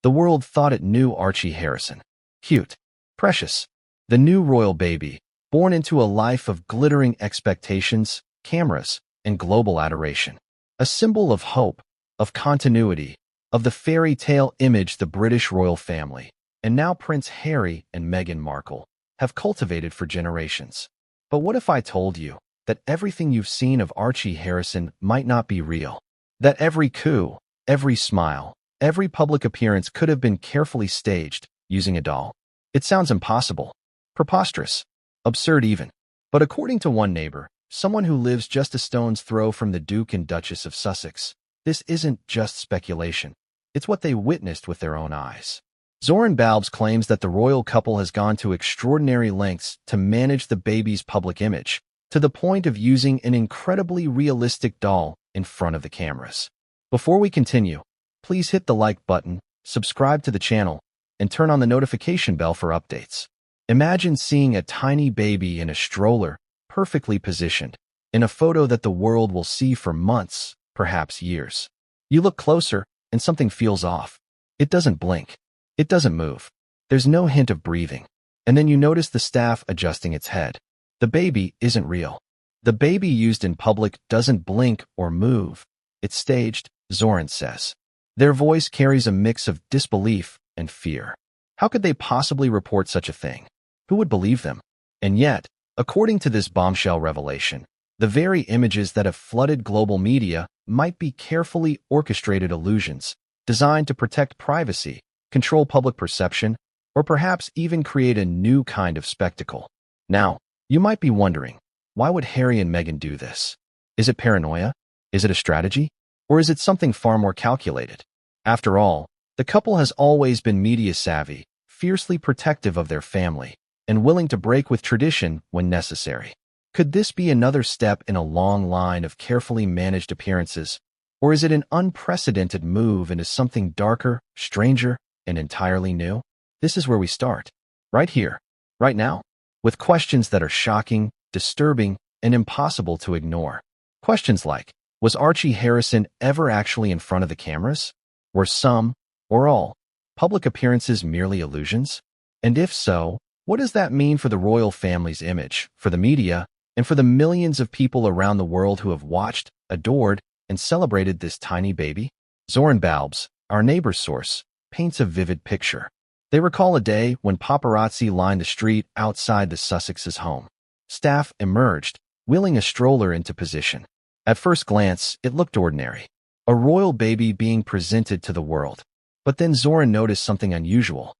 The world thought it knew Archie Harrison. Cute. Precious. The new royal baby, born into a life of glittering expectations, cameras, and global adoration. A symbol of hope, of continuity, of the fairy tale image the British royal family, and now Prince Harry and Meghan Markle, have cultivated for generations. But what if I told you that everything you've seen of Archie Harrison might not be real? That every coup, every smile, every public appearance could have been carefully staged using a doll? It sounds impossible, preposterous, absurd even. But according to one neighbor, someone who lives just a stone's throw from the Duke and Duchess of Sussex, this isn't just speculation. It's what they witnessed with their own eyes. Zoran Balbs claims that the royal couple has gone to extraordinary lengths to manage the baby's public image, to the point of using an incredibly realistic doll in front of the cameras. Before we continue, please hit the like button, subscribe to the channel, and turn on the notification bell for updates. Imagine seeing a tiny baby in a stroller, perfectly positioned, in a photo that the world will see for months, perhaps years. You look closer, and something feels off. It doesn't blink. It doesn't move. There's no hint of breathing. And then you notice the staff adjusting its head. The baby isn't real. The baby used in public doesn't blink or move. It's staged, Zoran says. Their voice carries a mix of disbelief and fear. How could they possibly report such a thing? Who would believe them? And yet, according to this bombshell revelation, the very images that have flooded global media might be carefully orchestrated illusions designed to protect privacy, control public perception, or perhaps even create a new kind of spectacle. Now, you might be wondering, why would Harry and Meghan do this? Is it paranoia? Is it a strategy? Or is it something far more calculated? After all, the couple has always been media-savvy, fiercely protective of their family, and willing to break with tradition when necessary. Could this be another step in a long line of carefully managed appearances? Or is it an unprecedented move into something darker, stranger, and entirely new? This is where we start. Right here, right now, with questions that are shocking, disturbing, and impossible to ignore. Questions like, was Archie Harrison ever actually in front of the cameras? Were some, or all, public appearances merely illusions? And if so, what does that mean for the royal family's image, for the media, and for the millions of people around the world who have watched, adored, and celebrated this tiny baby? Zoran Balbs, our neighbor's source, paints a vivid picture. They recall a day when paparazzi lined the street outside the Sussex's home. Staff emerged, wheeling a stroller into position. At first glance, it looked ordinary. A royal baby being presented to the world. But then Zoran noticed something unusual.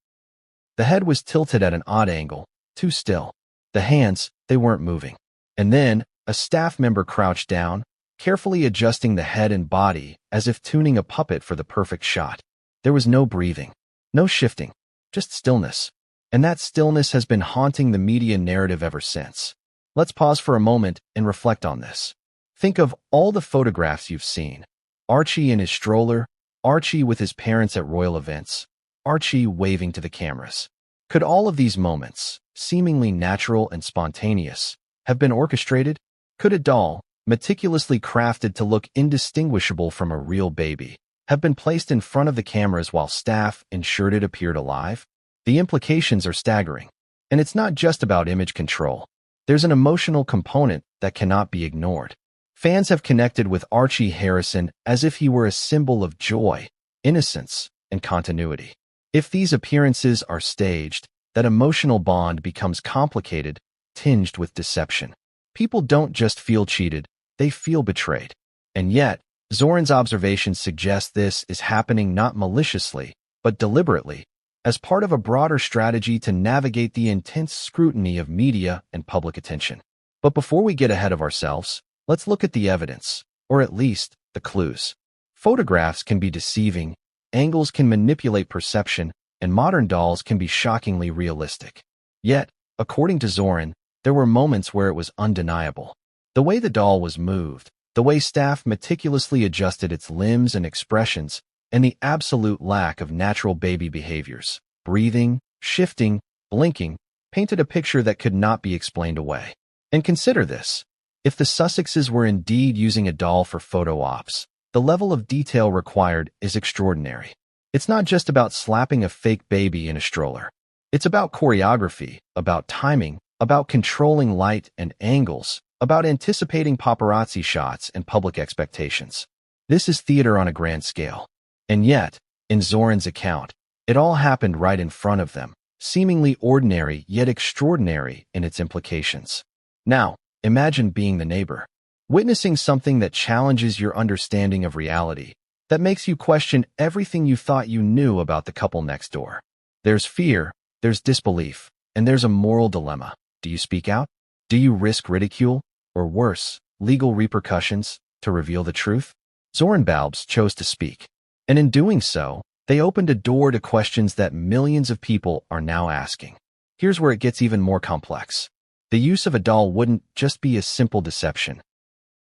The head was tilted at an odd angle, too still. The hands, they weren't moving. And then, a staff member crouched down, carefully adjusting the head and body as if tuning a puppet for the perfect shot. There was no breathing, no shifting, just stillness. And that stillness has been haunting the media narrative ever since. Let's pause for a moment and reflect on this. Think of all the photographs you've seen. Archie in his stroller, Archie with his parents at royal events, Archie waving to the cameras. Could all of these moments, seemingly natural and spontaneous, have been orchestrated? Could a doll, meticulously crafted to look indistinguishable from a real baby, have been placed in front of the cameras while staff ensured it appeared alive? The implications are staggering. And it's not just about image control. There's an emotional component that cannot be ignored. Fans have connected with Archie Harrison as if he were a symbol of joy, innocence, and continuity. If these appearances are staged, that emotional bond becomes complicated, tinged with deception. People don't just feel cheated, they feel betrayed. And yet, Zoran's observations suggest this is happening not maliciously, but deliberately, as part of a broader strategy to navigate the intense scrutiny of media and public attention. But before we get ahead of ourselves, let's look at the evidence, or at least, the clues. Photographs can be deceiving, angles can manipulate perception, and modern dolls can be shockingly realistic. Yet, according to Zoran, there were moments where it was undeniable. The way the doll was moved, the way staff meticulously adjusted its limbs and expressions, and the absolute lack of natural baby behaviors, breathing, shifting, blinking, painted a picture that could not be explained away. And consider this. If the Sussexes were indeed using a doll for photo ops, the level of detail required is extraordinary. It's not just about slapping a fake baby in a stroller. It's about choreography, about timing, about controlling light and angles, about anticipating paparazzi shots and public expectations. This is theater on a grand scale. And yet, in Zoran's account, it all happened right in front of them, seemingly ordinary yet extraordinary in its implications. Now, imagine being the neighbor, witnessing something that challenges your understanding of reality, that makes you question everything you thought you knew about the couple next door. There's fear, there's disbelief, and there's a moral dilemma. Do you speak out? Do you risk ridicule, or worse, legal repercussions, to reveal the truth? Zoran Balbs chose to speak, and in doing so, they opened a door to questions that millions of people are now asking. Here's where it gets even more complex. The use of a doll wouldn't just be a simple deception.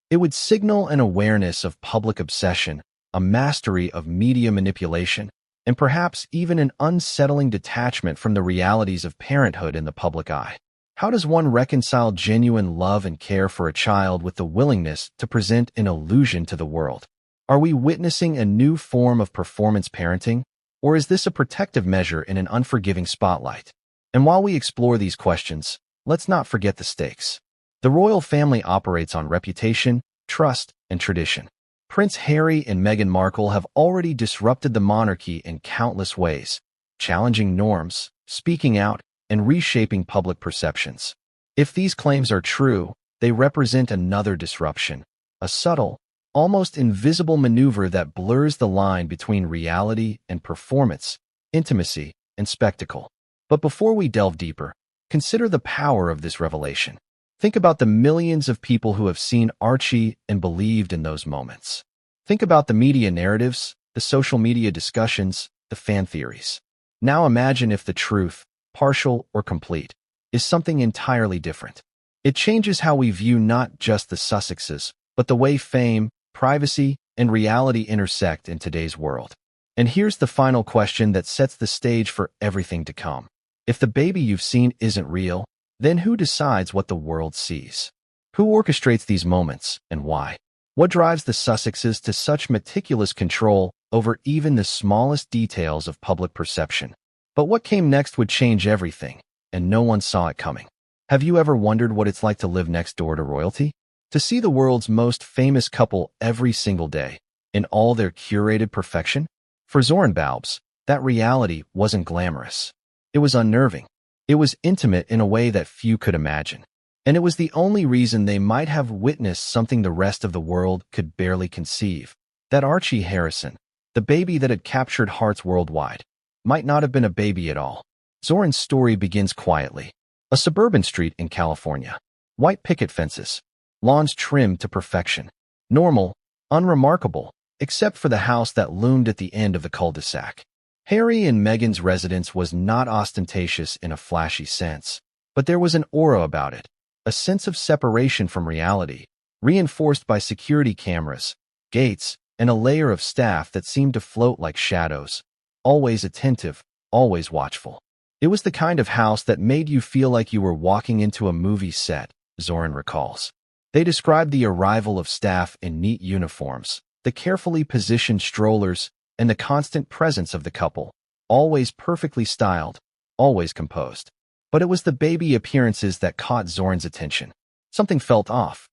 It would signal an awareness of public obsession, a mastery of media manipulation, and perhaps even an unsettling detachment from the realities of parenthood in the public eye. How does one reconcile genuine love and care for a child with the willingness to present an illusion to the world? Are we witnessing a new form of performance parenting, or is this a protective measure in an unforgiving spotlight? And while we explore these questions, let's not forget the stakes. The royal family operates on reputation, trust, and tradition. Prince Harry and Meghan Markle have already disrupted the monarchy in countless ways, challenging norms, speaking out, and reshaping public perceptions. If these claims are true, they represent another disruption, a subtle, almost invisible maneuver that blurs the line between reality and performance, intimacy and spectacle. But before we delve deeper, consider the power of this revelation. Think about the millions of people who have seen Archie and believed in those moments. Think about the media narratives, the social media discussions, the fan theories. Now imagine if the truth, partial or complete, is something entirely different. It changes how we view not just the Sussexes, but the way fame, privacy, and reality intersect in today's world. And here's the final question that sets the stage for everything to come. If the baby you've seen isn't real, then who decides what the world sees? Who orchestrates these moments, and why? What drives the Sussexes to such meticulous control over even the smallest details of public perception? But what came next would change everything, and no one saw it coming. Have you ever wondered what it's like to live next door to royalty? To see the world's most famous couple every single day, in all their curated perfection? For Zoran Balbs, that reality wasn't glamorous. It was unnerving. It was intimate in a way that few could imagine. And it was the only reason they might have witnessed something the rest of the world could barely conceive. That Archie Harrison, the baby that had captured hearts worldwide, might not have been a baby at all. Zoran's story begins quietly. A suburban street in California. White picket fences. Lawns trimmed to perfection. Normal, unremarkable, except for the house that loomed at the end of the cul-de-sac. Harry and Meghan's residence was not ostentatious in a flashy sense, but there was an aura about it, a sense of separation from reality, reinforced by security cameras, gates, and a layer of staff that seemed to float like shadows, always attentive, always watchful. It was the kind of house that made you feel like you were walking into a movie set, Zoran recalls. They described the arrival of staff in neat uniforms, the carefully positioned strollers, and the constant presence of the couple, always perfectly styled, always composed. But it was the baby appearances that caught Zoran's attention. Something felt off.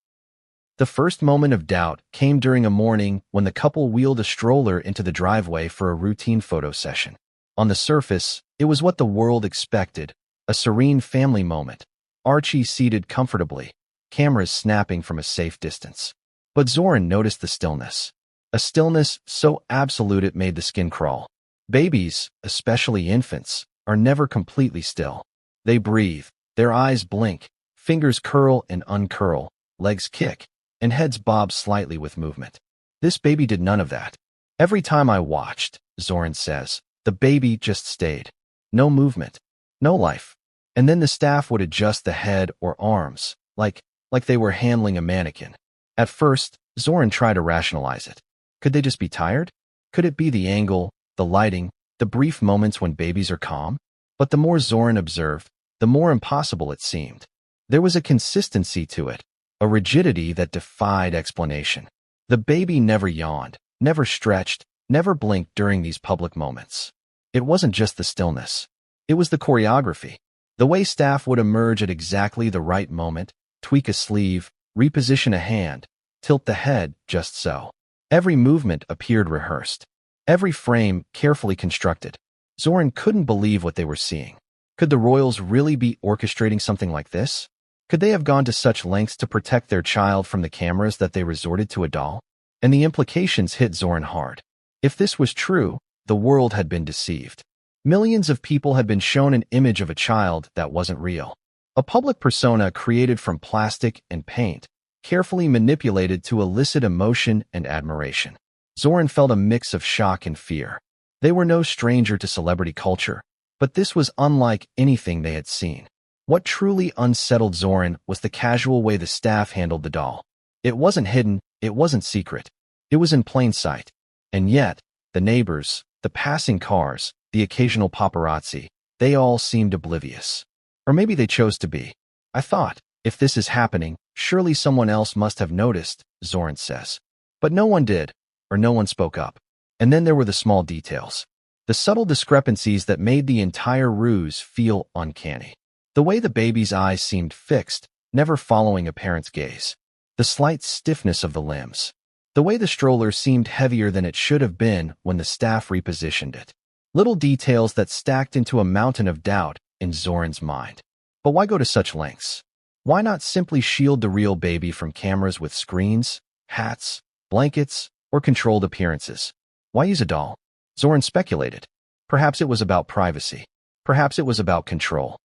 The first moment of doubt came during a morning when the couple wheeled a stroller into the driveway for a routine photo session. On the surface, it was what the world expected, a serene family moment. Archie seated comfortably, cameras snapping from a safe distance. But Zoran noticed the stillness. A stillness so absolute it made the skin crawl. Babies, especially infants, are never completely still. They breathe, their eyes blink, fingers curl and uncurl, legs kick, and heads bob slightly with movement. This baby did none of that. Every time I watched, Zoran says, the baby just stayed. No movement, no life. And then the staff would adjust the head or arms, like they were handling a mannequin. At first, Zoran tried to rationalize it. Could they just be tired? Could it be the angle, the lighting, the brief moments when babies are calm? But the more Zoran observed, the more impossible it seemed. There was a consistency to it, a rigidity that defied explanation. The baby never yawned, never stretched, never blinked during these public moments. It wasn't just the stillness. It was the choreography. The way staff would emerge at exactly the right moment, tweak a sleeve, reposition a hand, tilt the head just so. Every movement appeared rehearsed. Every frame carefully constructed. Zoran couldn't believe what they were seeing. Could the royals really be orchestrating something like this? Could they have gone to such lengths to protect their child from the cameras that they resorted to a doll? And the implications hit Zoran hard. If this was true, the world had been deceived. Millions of people had been shown an image of a child that wasn't real. A public persona created from plastic and paint, carefully manipulated to elicit emotion and admiration. Zoran felt a mix of shock and fear. They were no stranger to celebrity culture, but this was unlike anything they had seen. What truly unsettled Zoran was the casual way the staff handled the doll. It wasn't hidden, it wasn't secret. It was in plain sight. And yet, the neighbors, the passing cars, the occasional paparazzi, they all seemed oblivious. Or maybe they chose to be. I thought, if this is happening, surely someone else must have noticed, Zoran says. But no one did, or no one spoke up. And then there were the small details. The subtle discrepancies that made the entire ruse feel uncanny. The way the baby's eyes seemed fixed, never following a parent's gaze. The slight stiffness of the limbs. The way the stroller seemed heavier than it should have been when the staff repositioned it. Little details that stacked into a mountain of doubt in Zoran's mind. But why go to such lengths? Why not simply shield the real baby from cameras with screens, hats, blankets, or controlled appearances? Why use a doll? Zoran speculated. Perhaps it was about privacy. Perhaps it was about control.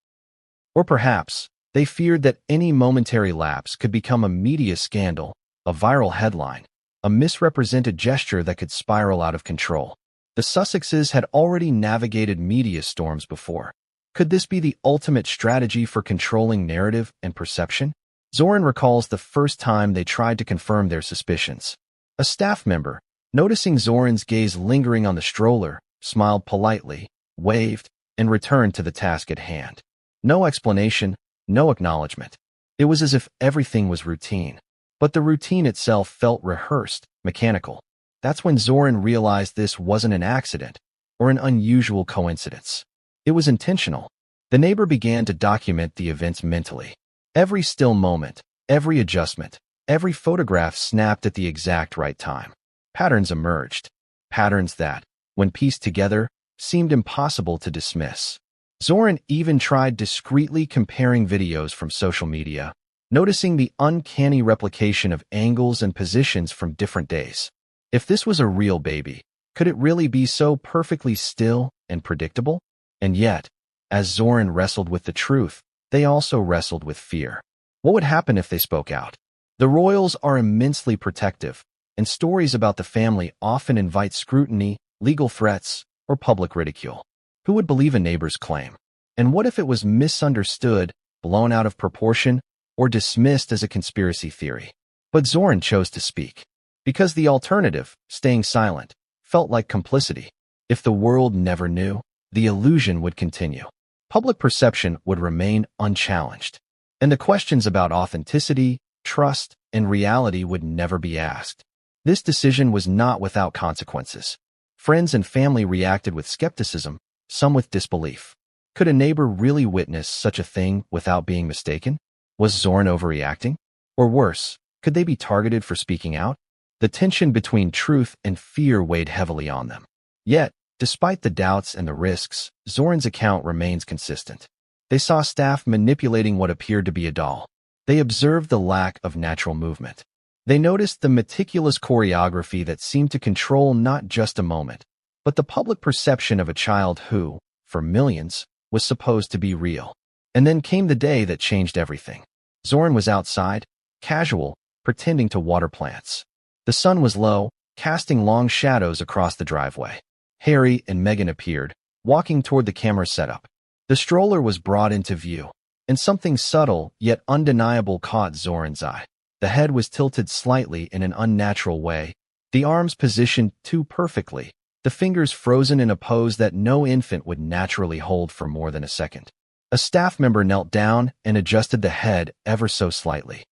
Or perhaps they feared that any momentary lapse could become a media scandal, a viral headline, a misrepresented gesture that could spiral out of control. The Sussexes had already navigated media storms before. Could this be the ultimate strategy for controlling narrative and perception? Zoran recalls the first time they tried to confirm their suspicions. A staff member, noticing Zoran's gaze lingering on the stroller, smiled politely, waved, and returned to the task at hand. No explanation, no acknowledgement. It was as if everything was routine. But the routine itself felt rehearsed, mechanical. That's when Zoran realized this wasn't an accident or an unusual coincidence. It was intentional. The neighbor began to document the events mentally. Every still moment, every adjustment, every photograph snapped at the exact right time. Patterns emerged. Patterns that, when pieced together, seemed impossible to dismiss. Zoran even tried discreetly comparing videos from social media, noticing the uncanny replication of angles and positions from different days. If this was a real baby, could it really be so perfectly still and predictable? And yet, as Zoran wrestled with the truth, they also wrestled with fear. What would happen if they spoke out? The royals are immensely protective, and stories about the family often invite scrutiny, legal threats, or public ridicule. Who would believe a neighbor's claim? And what if it was misunderstood, blown out of proportion, or dismissed as a conspiracy theory? But Zoran chose to speak. Because the alternative, staying silent, felt like complicity. If the world never knew, the illusion would continue. Public perception would remain unchallenged. And the questions about authenticity, trust, and reality would never be asked. This decision was not without consequences. Friends and family reacted with skepticism, some with disbelief. Could a neighbor really witness such a thing without being mistaken? Was Zoran overreacting? Or worse, could they be targeted for speaking out? The tension between truth and fear weighed heavily on them. Yet, despite the doubts and the risks, Zoran's account remains consistent. They saw staff manipulating what appeared to be a doll. They observed the lack of natural movement. They noticed the meticulous choreography that seemed to control not just a moment, but the public perception of a child who, for millions, was supposed to be real. And then came the day that changed everything. Zoran was outside, casual, pretending to water plants. The sun was low, casting long shadows across the driveway. Harry and Meghan appeared, walking toward the camera setup. The stroller was brought into view, and something subtle yet undeniable caught Zoran's eye. The head was tilted slightly in an unnatural way, the arms positioned too perfectly, the fingers frozen in a pose that no infant would naturally hold for more than a second. A staff member knelt down and adjusted the head ever so slightly.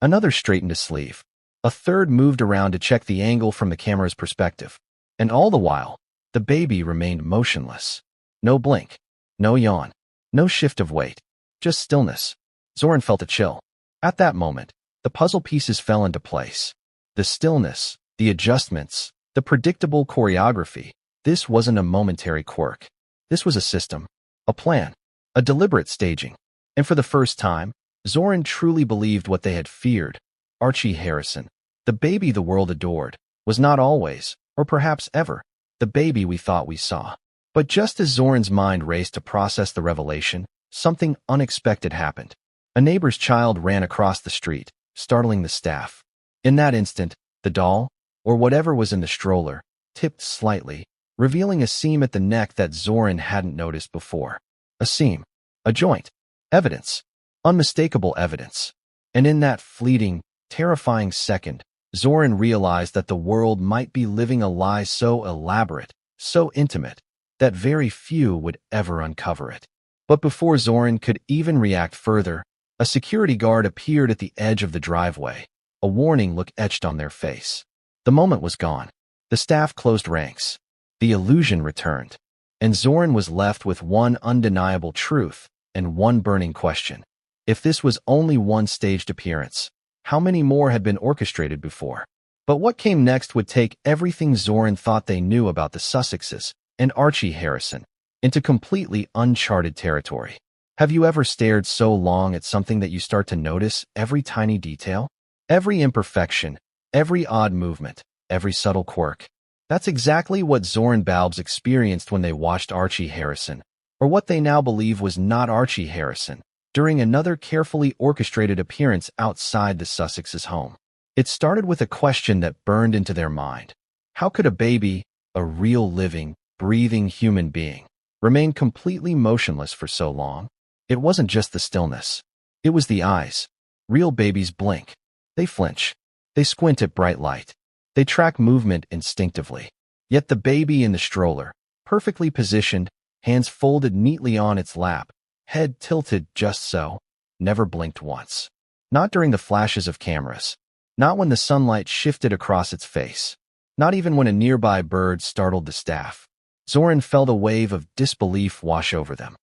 Another straightened a sleeve. A third moved around to check the angle from the camera's perspective. And all the while, the baby remained motionless. No blink, no yawn, no shift of weight, just stillness. Zoran felt a chill. At that moment, the puzzle pieces fell into place. The stillness, the adjustments, the predictable choreography. This wasn't a momentary quirk. This was a system, a plan, a deliberate staging. And for the first time, Zoran truly believed what they had feared. Archie Harrison, the baby the world adored, was not always, or perhaps ever, the baby we thought we saw. But just as Zoran's mind raced to process the revelation, something unexpected happened. A neighbor's child ran across the street, startling the staff. In that instant, the doll, or whatever was in the stroller, tipped slightly, revealing a seam at the neck that Zoran hadn't noticed before. A seam, a joint, evidence, unmistakable evidence. And in that fleeting, terrifying second, Zoran realized that the world might be living a lie so elaborate, so intimate, that very few would ever uncover it. But before Zoran could even react further, a security guard appeared at the edge of the driveway, a warning look etched on their face. The moment was gone. The staff closed ranks. The illusion returned. And Zoran was left with one undeniable truth and one burning question. If this was only one staged appearance, how many more had been orchestrated before? But what came next would take everything Zoran thought they knew about the Sussexes and Archie Harrison into completely uncharted territory. Have you ever stared so long at something that you start to notice every tiny detail? Every imperfection, every odd movement, every subtle quirk? That's exactly what Zoran Balbs experienced when they watched Archie Harrison, or what they now believe was not Archie Harrison, during another carefully orchestrated appearance outside the Sussexes' home. It started with a question that burned into their mind. How could a baby, a real living, breathing human being, remain completely motionless for so long? It wasn't just the stillness. It was the eyes. Real babies blink. They flinch. They squint at bright light. They track movement instinctively. Yet the baby in the stroller, perfectly positioned, hands folded neatly on its lap, head tilted just so, never blinked once. Not during the flashes of cameras. Not when the sunlight shifted across its face. Not even when a nearby bird startled the staff. Zoran felt a wave of disbelief wash over them.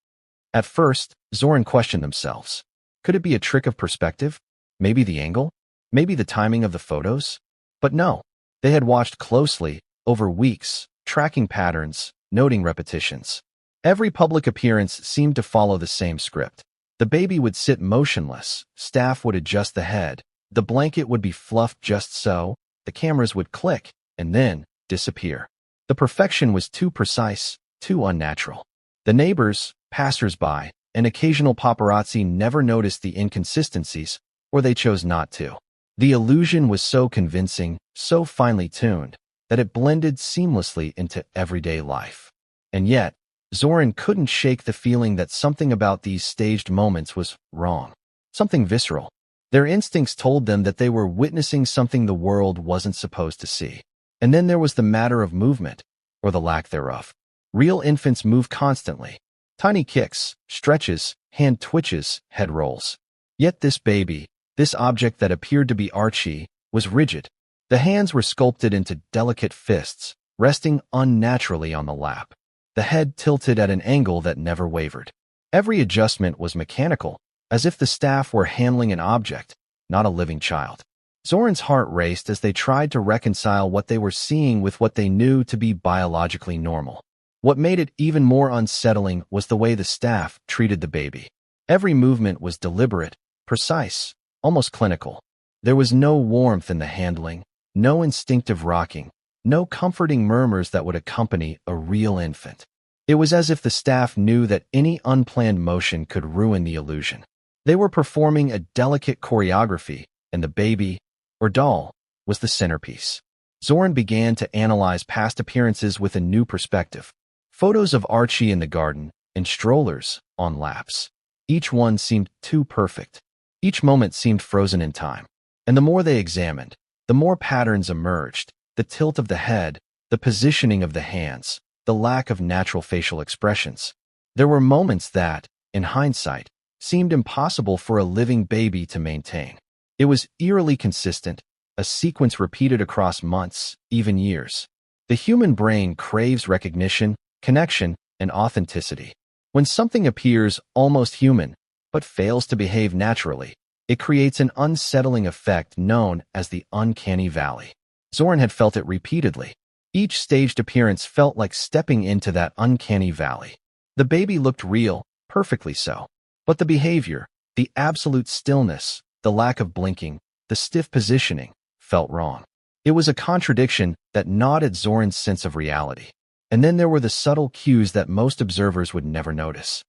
At first, Zoran questioned themselves. Could it be a trick of perspective? Maybe the angle? Maybe the timing of the photos? But no. They had watched closely, over weeks, tracking patterns, noting repetitions. Every public appearance seemed to follow the same script. The baby would sit motionless, staff would adjust the head, the blanket would be fluffed just so, the cameras would click, and then disappear. The perfection was too precise, too unnatural. The neighbors, passers-by, and occasional paparazzi never noticed the inconsistencies, or they chose not to. The illusion was so convincing, so finely tuned, that it blended seamlessly into everyday life. And yet, Zoran couldn't shake the feeling that something about these staged moments was wrong. Something visceral. Their instincts told them that they were witnessing something the world wasn't supposed to see. And then there was the matter of movement, or the lack thereof. Real infants move constantly. Tiny kicks, stretches, hand twitches, head rolls. Yet this baby, this object that appeared to be Archie, was rigid. The hands were sculpted into delicate fists, resting unnaturally on the lap. The head tilted at an angle that never wavered. Every adjustment was mechanical, as if the staff were handling an object, not a living child. Zoran's heart raced as they tried to reconcile what they were seeing with what they knew to be biologically normal. What made it even more unsettling was the way the staff treated the baby. Every movement was deliberate, precise, almost clinical. There was no warmth in the handling, no instinctive rocking, no comforting murmurs that would accompany a real infant. It was as if the staff knew that any unplanned motion could ruin the illusion. They were performing a delicate choreography, and the baby, or doll, was the centerpiece. Zoran began to analyze past appearances with a new perspective. Photos of Archie in the garden, in strollers, on laps. Each one seemed too perfect. Each moment seemed frozen in time. And the more they examined, the more patterns emerged. The tilt of the head, the positioning of the hands, the lack of natural facial expressions. There were moments that, in hindsight, seemed impossible for a living baby to maintain. It was eerily consistent, a sequence repeated across months, even years. The human brain craves recognition, connection, and authenticity. When something appears almost human, but fails to behave naturally, it creates an unsettling effect known as the uncanny valley. Zoran had felt it repeatedly. Each staged appearance felt like stepping into that uncanny valley. The baby looked real, perfectly so. But the behavior, the absolute stillness, the lack of blinking, the stiff positioning, felt wrong. It was a contradiction that gnawed at Zoran's sense of reality. And then there were the subtle cues that most observers would never notice.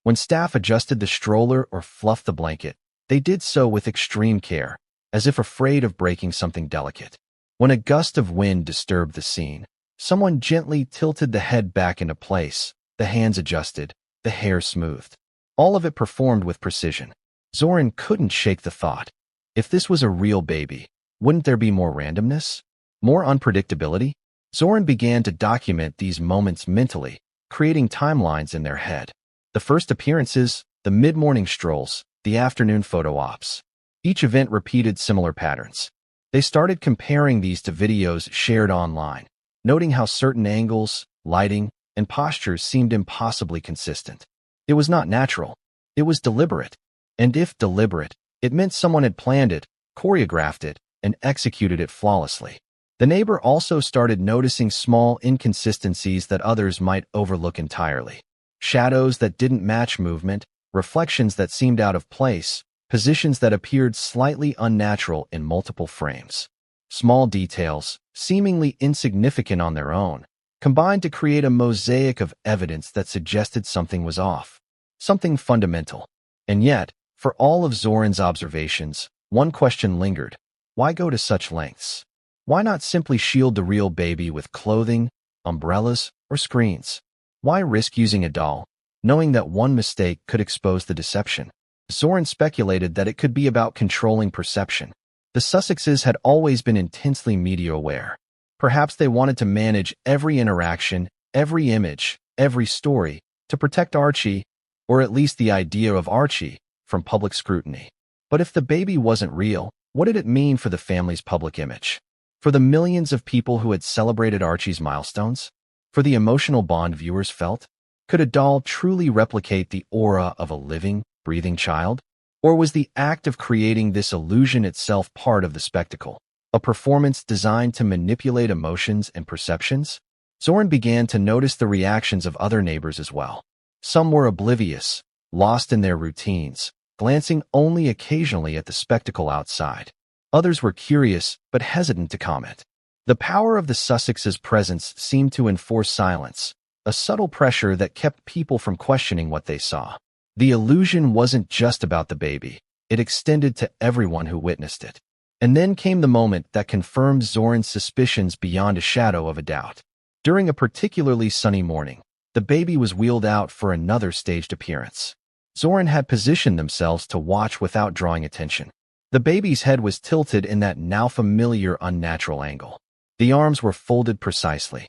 When staff adjusted the stroller or fluffed the blanket, they did so with extreme care, as if afraid of breaking something delicate. When a gust of wind disturbed the scene, someone gently tilted the head back into place, the hands adjusted, the hair smoothed. All of it performed with precision. Zoran couldn't shake the thought. If this was a real baby, wouldn't there be more randomness? More unpredictability? Zoran began to document these moments mentally, creating timelines in their head. The first appearances, the mid-morning strolls, the afternoon photo ops. Each event repeated similar patterns. They started comparing these to videos shared online, noting how certain angles, lighting, and postures seemed impossibly consistent. It was not natural. It was deliberate. And if deliberate, it meant someone had planned it, choreographed it, and executed it flawlessly. The neighbor also started noticing small inconsistencies that others might overlook entirely. Shadows that didn't match movement, reflections that seemed out of place, positions that appeared slightly unnatural in multiple frames. Small details, seemingly insignificant on their own, combined to create a mosaic of evidence that suggested something was off, something fundamental. And yet, for all of Zoran's observations, one question lingered. Why go to such lengths? Why not simply shield the real baby with clothing, umbrellas, or screens? Why risk using a doll, knowing that one mistake could expose the deception? Zoran speculated that it could be about controlling perception. The Sussexes had always been intensely media-aware. Perhaps they wanted to manage every interaction, every image, every story, to protect Archie, or at least the idea of Archie, from public scrutiny. But if the baby wasn't real, what did it mean for the family's public image? For the millions of people who had celebrated Archie's milestones? For the emotional bond viewers felt? Could a doll truly replicate the aura of a living, breathing child? Or was the act of creating this illusion itself part of the spectacle, a performance designed to manipulate emotions and perceptions? Zoran began to notice the reactions of other neighbors as well. Some were oblivious, lost in their routines, glancing only occasionally at the spectacle outside. Others were curious but hesitant to comment. The power of the Sussexes' presence seemed to enforce silence, a subtle pressure that kept people from questioning what they saw. The illusion wasn't just about the baby. It extended to everyone who witnessed it. And then came the moment that confirmed Zoran's suspicions beyond a shadow of a doubt. During a particularly sunny morning, the baby was wheeled out for another staged appearance. Zoran had positioned themselves to watch without drawing attention. The baby's head was tilted in that now familiar unnatural angle. The arms were folded precisely.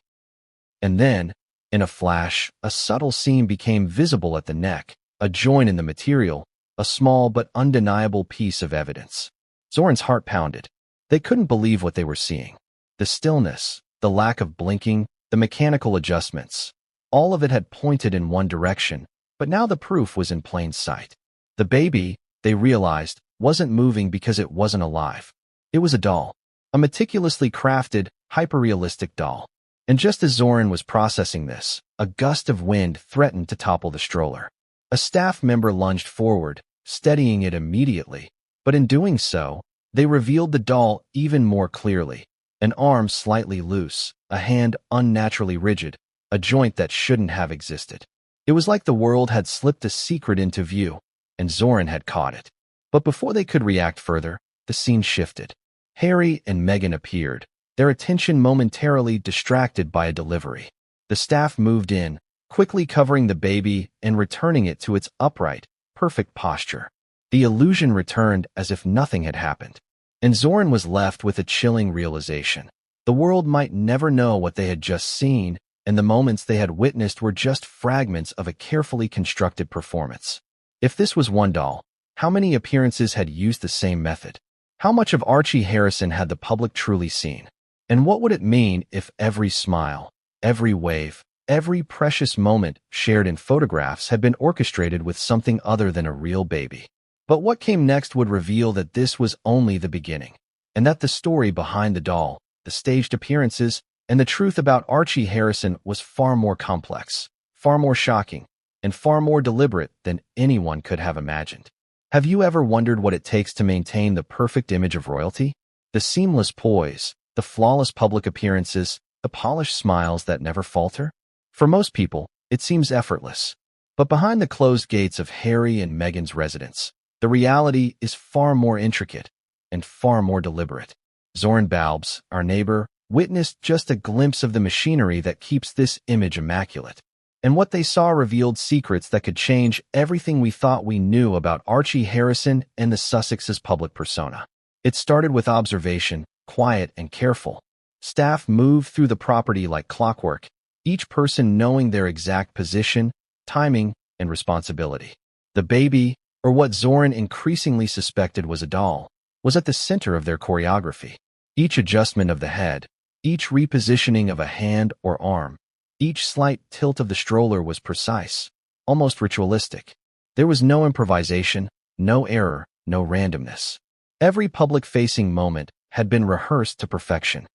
And then, in a flash, a subtle seam became visible at the neck, a joint in the material, a small but undeniable piece of evidence. Zoran's heart pounded. They couldn't believe what they were seeing. The stillness, the lack of blinking, the mechanical adjustments. All of it had pointed in one direction, but now the proof was in plain sight. The baby, they realized, wasn't moving because it wasn't alive. It was a doll. A meticulously crafted, hyperrealistic doll. And just as Zoran was processing this, a gust of wind threatened to topple the stroller. A staff member lunged forward, steadying it immediately, but in doing so, they revealed the doll even more clearly. An arm slightly loose, a hand unnaturally rigid, a joint that shouldn't have existed. It was like the world had slipped a secret into view, and Zoran had caught it. But before they could react further, the scene shifted. Harry and Meghan appeared, their attention momentarily distracted by a delivery. The staff moved in, quickly covering the baby and returning it to its upright, perfect posture. The illusion returned as if nothing had happened. And Zoran was left with a chilling realization. The world might never know what they had just seen, and the moments they had witnessed were just fragments of a carefully constructed performance. If this was one doll, how many appearances had used the same method? How much of Archie Harrison had the public truly seen? And what would it mean if every smile, every wave, every precious moment shared in photographs had been orchestrated with something other than a real baby? But what came next would reveal that this was only the beginning, and that the story behind the doll, the staged appearances, and the truth about Archie Harrison was far more complex, far more shocking, and far more deliberate than anyone could have imagined. Have you ever wondered what it takes to maintain the perfect image of royalty? The seamless poise, the flawless public appearances, the polished smiles that never falter? For most people, it seems effortless. But behind the closed gates of Harry and Meghan's residence, the reality is far more intricate and far more deliberate. Zoran Balbs, our neighbor, witnessed just a glimpse of the machinery that keeps this image immaculate. And what they saw revealed secrets that could change everything we thought we knew about Archie Harrison and the Sussex's public persona. It started with observation, quiet and careful. Staff moved through the property like clockwork, each person knowing their exact position, timing, and responsibility. The baby, or what Zoran increasingly suspected was a doll, was at the center of their choreography. Each adjustment of the head, each repositioning of a hand or arm, each slight tilt of the stroller was precise, almost ritualistic. There was no improvisation, no error, no randomness. Every public-facing moment had been rehearsed to perfection.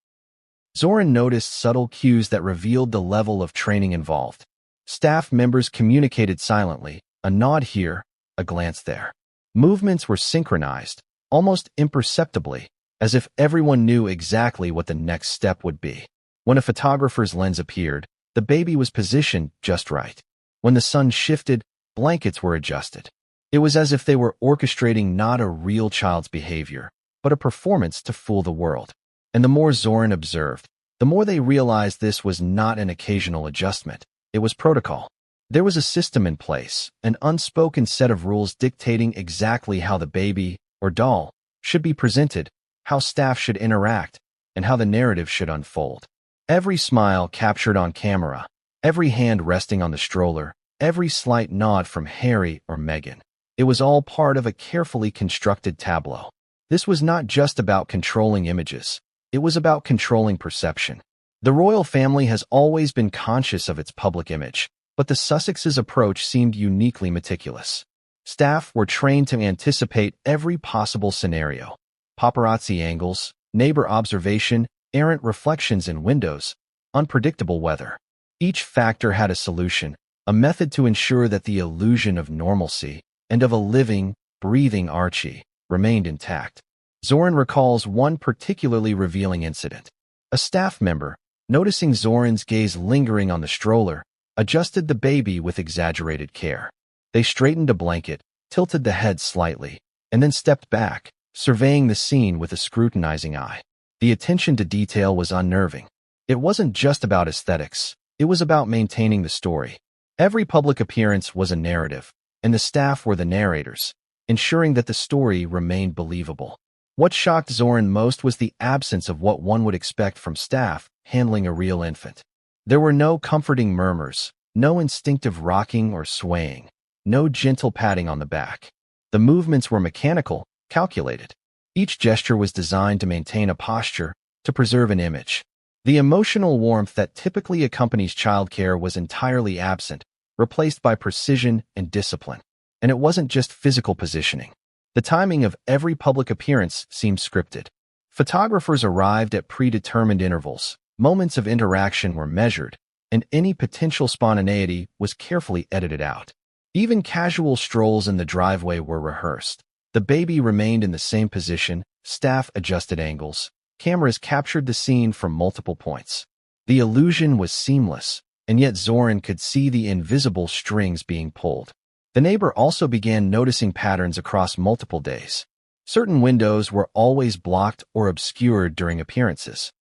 Zoran noticed subtle cues that revealed the level of training involved. Staff members communicated silently, a nod here, a glance there. Movements were synchronized, almost imperceptibly, as if everyone knew exactly what the next step would be. When a photographer's lens appeared, the baby was positioned just right. When the sun shifted, blankets were adjusted. It was as if they were orchestrating not a real child's behavior, but a performance to fool the world. And the more Zoran observed, the more they realized this was not an occasional adjustment. It was protocol. There was a system in place, an unspoken set of rules dictating exactly how the baby, or doll, should be presented, how staff should interact, and how the narrative should unfold. Every smile captured on camera, every hand resting on the stroller, every slight nod from Harry or Meghan. It was all part of a carefully constructed tableau. This was not just about controlling images. It was about controlling perception. The royal family has always been conscious of its public image, but the Sussexes' approach seemed uniquely meticulous. Staff were trained to anticipate every possible scenario. Paparazzi angles, neighbor observation, errant reflections in windows, unpredictable weather. Each factor had a solution, a method to ensure that the illusion of normalcy and of a living, breathing Archie remained intact. Zoran recalls one particularly revealing incident. A staff member, noticing Zoran's gaze lingering on the stroller, adjusted the baby with exaggerated care. They straightened a blanket, tilted the head slightly, and then stepped back, surveying the scene with a scrutinizing eye. The attention to detail was unnerving. It wasn't just about aesthetics. It was about maintaining the story. Every public appearance was a narrative, and the staff were the narrators, ensuring that the story remained believable. What shocked Zoran most was the absence of what one would expect from staff handling a real infant. There were no comforting murmurs, no instinctive rocking or swaying, no gentle patting on the back. The movements were mechanical, calculated. Each gesture was designed to maintain a posture, to preserve an image. The emotional warmth that typically accompanies childcare was entirely absent, replaced by precision and discipline. And it wasn't just physical positioning. The timing of every public appearance seemed scripted. Photographers arrived at predetermined intervals, moments of interaction were measured, and any potential spontaneity was carefully edited out. Even casual strolls in the driveway were rehearsed. The baby remained in the same position, staff adjusted angles, cameras captured the scene from multiple points. The illusion was seamless, and yet Zoran could see the invisible strings being pulled. The neighbor also began noticing patterns across multiple days. Certain windows were always blocked or obscured during appearances.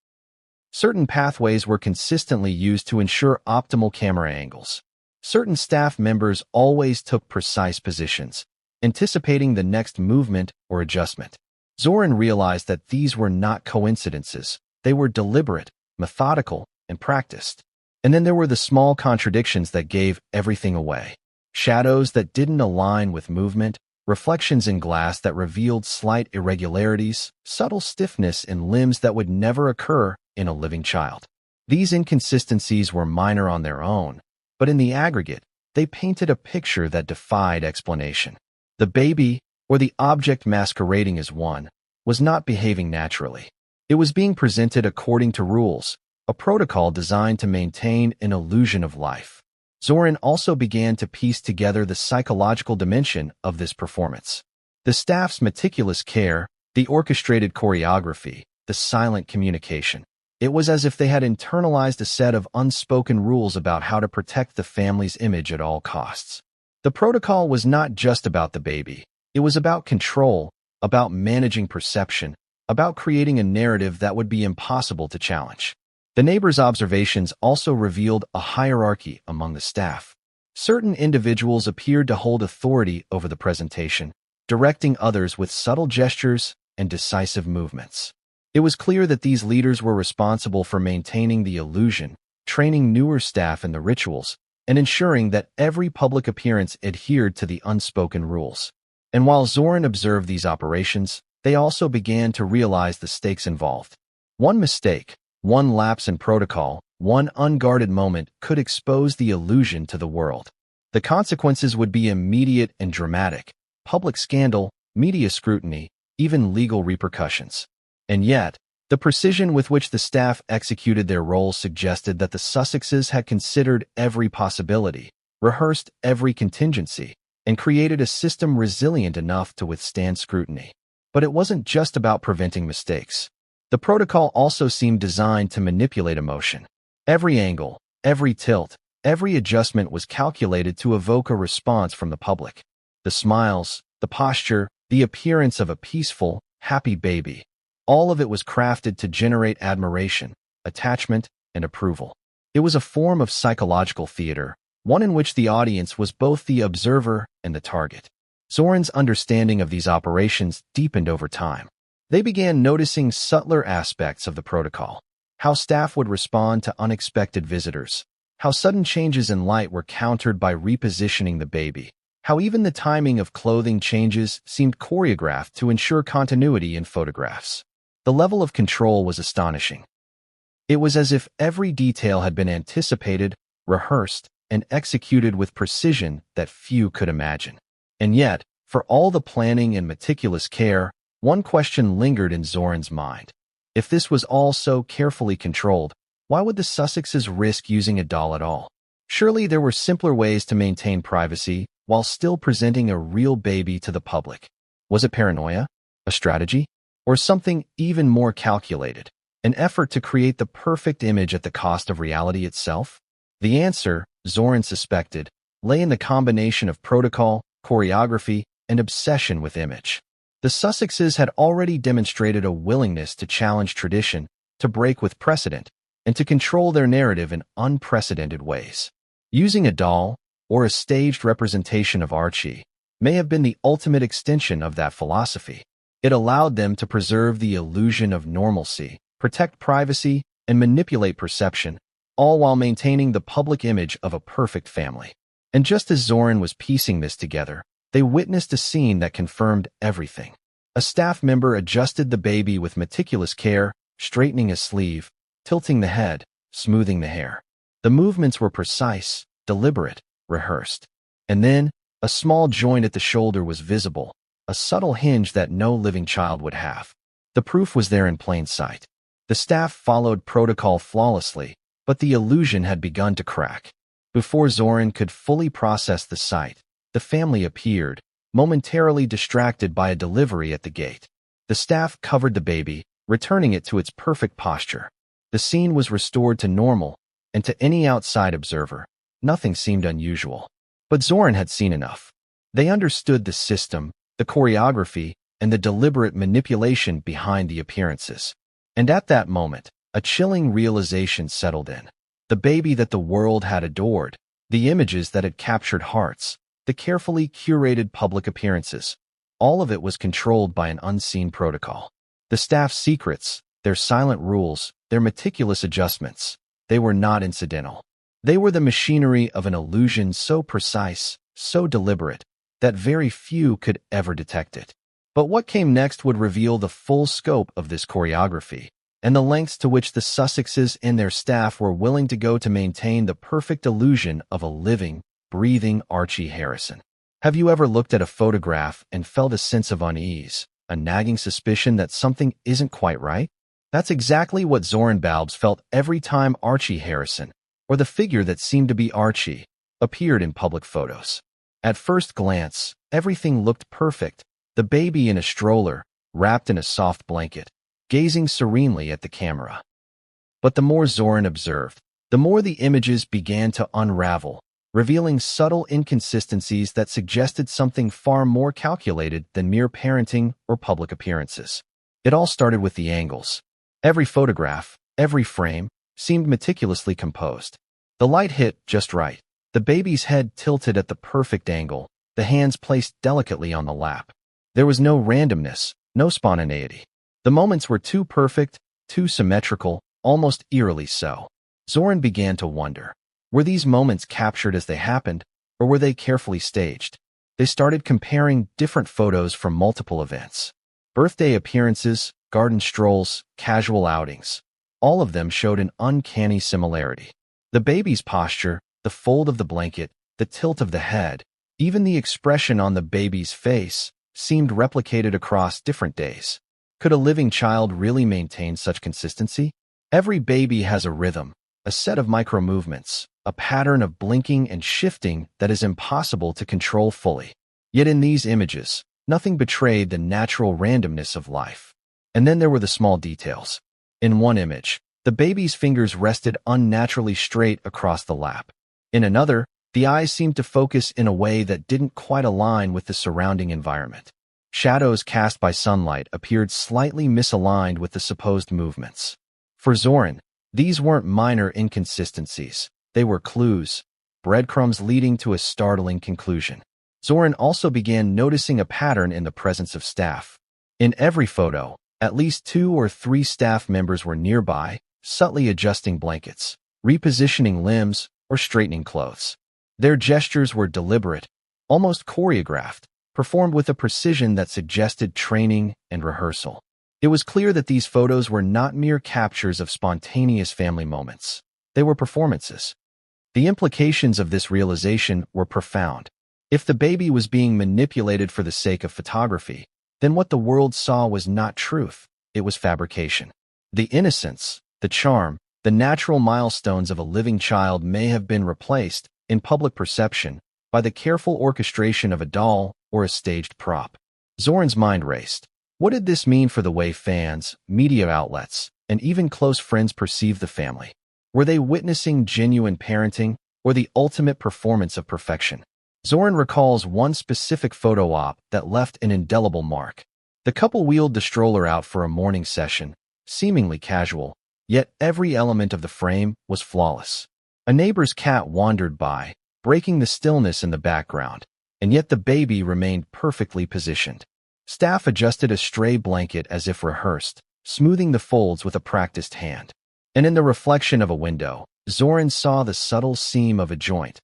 Certain pathways were consistently used to ensure optimal camera angles. Certain staff members always took precise positions, anticipating the next movement or adjustment. Zoran realized that these were not coincidences. They were deliberate, methodical, and practiced. And then there were the small contradictions that gave everything away. Shadows that didn't align with movement, reflections in glass that revealed slight irregularities, subtle stiffness in limbs that would never occur in a living child. These inconsistencies were minor on their own, but in the aggregate, they painted a picture that defied explanation. The baby, or the object masquerading as one, was not behaving naturally. It was being presented according to rules, a protocol designed to maintain an illusion of life. Zoran also began to piece together the psychological dimension of this performance. The staff's meticulous care, the orchestrated choreography, the silent communication. It was as if they had internalized a set of unspoken rules about how to protect the family's image at all costs. The protocol was not just about the baby. It was about control, about managing perception, about creating a narrative that would be impossible to challenge. The neighbors' observations also revealed a hierarchy among the staff. Certain individuals appeared to hold authority over the presentation, directing others with subtle gestures and decisive movements. It was clear that these leaders were responsible for maintaining the illusion, training newer staff in the rituals, and ensuring that every public appearance adhered to the unspoken rules. And while Zoran observed these operations, they also began to realize the stakes involved. One mistake, one lapse in protocol, one unguarded moment could expose the illusion to the world. The consequences would be immediate and dramatic: public scandal, media scrutiny, even legal repercussions. And yet, the precision with which the staff executed their roles suggested that the Sussexes had considered every possibility, rehearsed every contingency, and created a system resilient enough to withstand scrutiny. But it wasn't just about preventing mistakes. The protocol also seemed designed to manipulate emotion. Every angle, every tilt, every adjustment was calculated to evoke a response from the public. The smiles, the posture, the appearance of a peaceful, happy baby. All of it was crafted to generate admiration, attachment, and approval. It was a form of psychological theater, one in which the audience was both the observer and the target. Zoran's understanding of these operations deepened over time. They began noticing subtler aspects of the protocol: how staff would respond to unexpected visitors, how sudden changes in light were countered by repositioning the baby, how even the timing of clothing changes seemed choreographed to ensure continuity in photographs. The level of control was astonishing. It was as if every detail had been anticipated, rehearsed, and executed with precision that few could imagine. And yet, for all the planning and meticulous care, one question lingered in Zoran's mind. If this was all so carefully controlled, why would the Sussexes risk using a doll at all? Surely there were simpler ways to maintain privacy while still presenting a real baby to the public. Was it paranoia? A strategy? Or something even more calculated? An effort to create the perfect image at the cost of reality itself? The answer, Zoran suspected, lay in the combination of protocol, choreography, and obsession with image. The Sussexes had already demonstrated a willingness to challenge tradition, to break with precedent, and to control their narrative in unprecedented ways. Using a doll, or a staged representation of Archie, may have been the ultimate extension of that philosophy. It allowed them to preserve the illusion of normalcy, protect privacy, and manipulate perception, all while maintaining the public image of a perfect family. And just as Zoran was piecing this together, they witnessed a scene that confirmed everything. A staff member adjusted the baby with meticulous care, straightening a sleeve, tilting the head, smoothing the hair. The movements were precise, deliberate, rehearsed. And then, a small joint at the shoulder was visible, a subtle hinge that no living child would have. The proof was there in plain sight. The staff followed protocol flawlessly, but the illusion had begun to crack. Before Zoran could fully process the sight, the family appeared, momentarily distracted by a delivery at the gate. The staff covered the baby, returning it to its perfect posture. The scene was restored to normal, and to any outside observer, nothing seemed unusual. But Zoran had seen enough. They understood the system, the choreography, and the deliberate manipulation behind the appearances. And at that moment, a chilling realization settled in. The baby that the world had adored, the images that had captured hearts, the carefully curated public appearances, all of it was controlled by an unseen protocol. The staff's secrets, their silent rules, their meticulous adjustments, they were not incidental. They were the machinery of an illusion so precise, so deliberate, that very few could ever detect it. But what came next would reveal the full scope of this choreography. and the lengths to which the Sussexes and their staff were willing to go to maintain the perfect illusion of a living, breathing Archie Harrison. Have you ever looked at a photograph and felt a sense of unease, a nagging suspicion that something isn't quite right? That's exactly what Zoran Balbs felt every time Archie Harrison, or the figure that seemed to be Archie, appeared in public photos. At first glance, everything looked perfect, the baby in a stroller, wrapped in a soft blanket, gazing serenely at the camera. But the more Zoran observed, the more the images began to unravel, revealing subtle inconsistencies that suggested something far more calculated than mere parenting or public appearances. It all started with the angles. Every photograph, every frame, seemed meticulously composed. The light hit just right, the baby's head tilted at the perfect angle, the hands placed delicately on the lap. There was no randomness, no spontaneity. The moments were too perfect, too symmetrical, almost eerily so. Zoran began to wonder, were these moments captured as they happened, or were they carefully staged? They started comparing different photos from multiple events. Birthday appearances, garden strolls, casual outings. All of them showed an uncanny similarity. The baby's posture, the fold of the blanket, the tilt of the head, even the expression on the baby's face, seemed replicated across different days. Could a living child really maintain such consistency? Every baby has a rhythm, a set of micro-movements, a pattern of blinking and shifting that is impossible to control fully. Yet in these images, nothing betrayed the natural randomness of life. And then there were the small details. In one image, the baby's fingers rested unnaturally straight across the lap. In another, the eyes seemed to focus in a way that didn't quite align with the surrounding environment. Shadows cast by sunlight appeared slightly misaligned with the supposed movements. For Zoran, these weren't minor inconsistencies. They were clues, breadcrumbs leading to a startling conclusion. Zoran also began noticing a pattern in the presence of staff. In every photo, at least 2 or 3 staff members were nearby, subtly adjusting blankets, repositioning limbs, or straightening clothes. Their gestures were deliberate, almost choreographed, performed with a precision that suggested training and rehearsal. It was clear that these photos were not mere captures of spontaneous family moments. They were performances. The implications of this realization were profound. If the baby was being manipulated for the sake of photography, then what the world saw was not truth, it was fabrication. The innocence, the charm, the natural milestones of a living child may have been replaced, in public perception, by the careful orchestration of a doll or a staged prop. Zoran's mind raced. What did this mean for the way fans, media outlets, and even close friends perceived the family? Were they witnessing genuine parenting, or the ultimate performance of perfection? Zoran recalls one specific photo op that left an indelible mark. The couple wheeled the stroller out for a morning session, seemingly casual, yet every element of the frame was flawless. A neighbor's cat wandered by, breaking the stillness in the background, and yet the baby remained perfectly positioned. Staff adjusted a stray blanket as if rehearsed, smoothing the folds with a practiced hand. And in the reflection of a window, Zoran saw the subtle seam of a joint,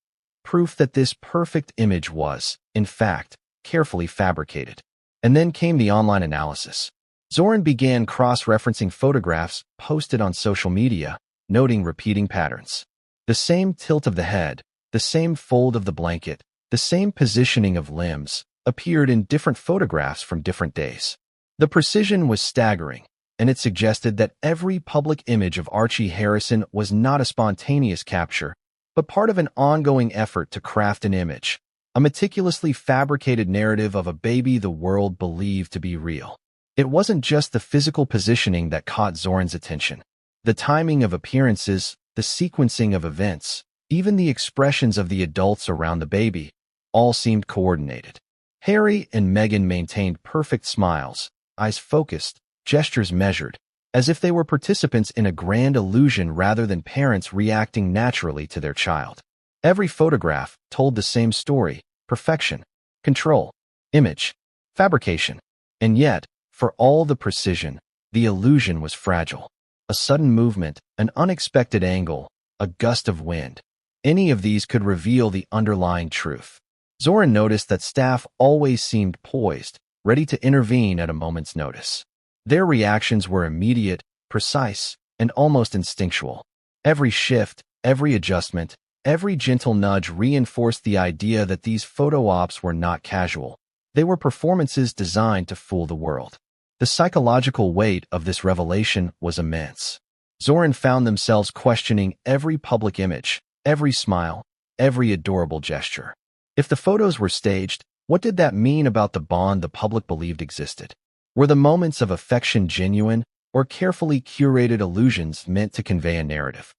proof that this perfect image was, in fact, carefully fabricated. And then came the online analysis. Zoran began cross-referencing photographs posted on social media, noting repeating patterns. The same tilt of the head, the same fold of the blanket, the same positioning of limbs, appeared in different photographs from different days. The precision was staggering, and it suggested that every public image of Archie Harrison was not a spontaneous capture, but part of an ongoing effort to craft an image, a meticulously fabricated narrative of a baby the world believed to be real. It wasn't just the physical positioning that caught Zoran's attention. The timing of appearances, the sequencing of events, even the expressions of the adults around the baby, all seemed coordinated. Harry and Meghan maintained perfect smiles, eyes focused, gestures measured, as if they were participants in a grand illusion rather than parents reacting naturally to their child. Every photograph told the same story: perfection, control, image, fabrication. And yet, for all the precision, the illusion was fragile. A sudden movement, an unexpected angle, a gust of wind. Any of these could reveal the underlying truth. Zoran noticed that staff always seemed poised, ready to intervene at a moment's notice. Their reactions were immediate, precise, and almost instinctual. Every shift, every adjustment, every gentle nudge reinforced the idea that these photo ops were not casual. They were performances designed to fool the world. The psychological weight of this revelation was immense. Zoran found themselves questioning every public image, every smile, every adorable gesture. If the photos were staged, what did that mean about the bond the public believed existed? Were the moments of affection genuine, or carefully curated illusions meant to convey a narrative?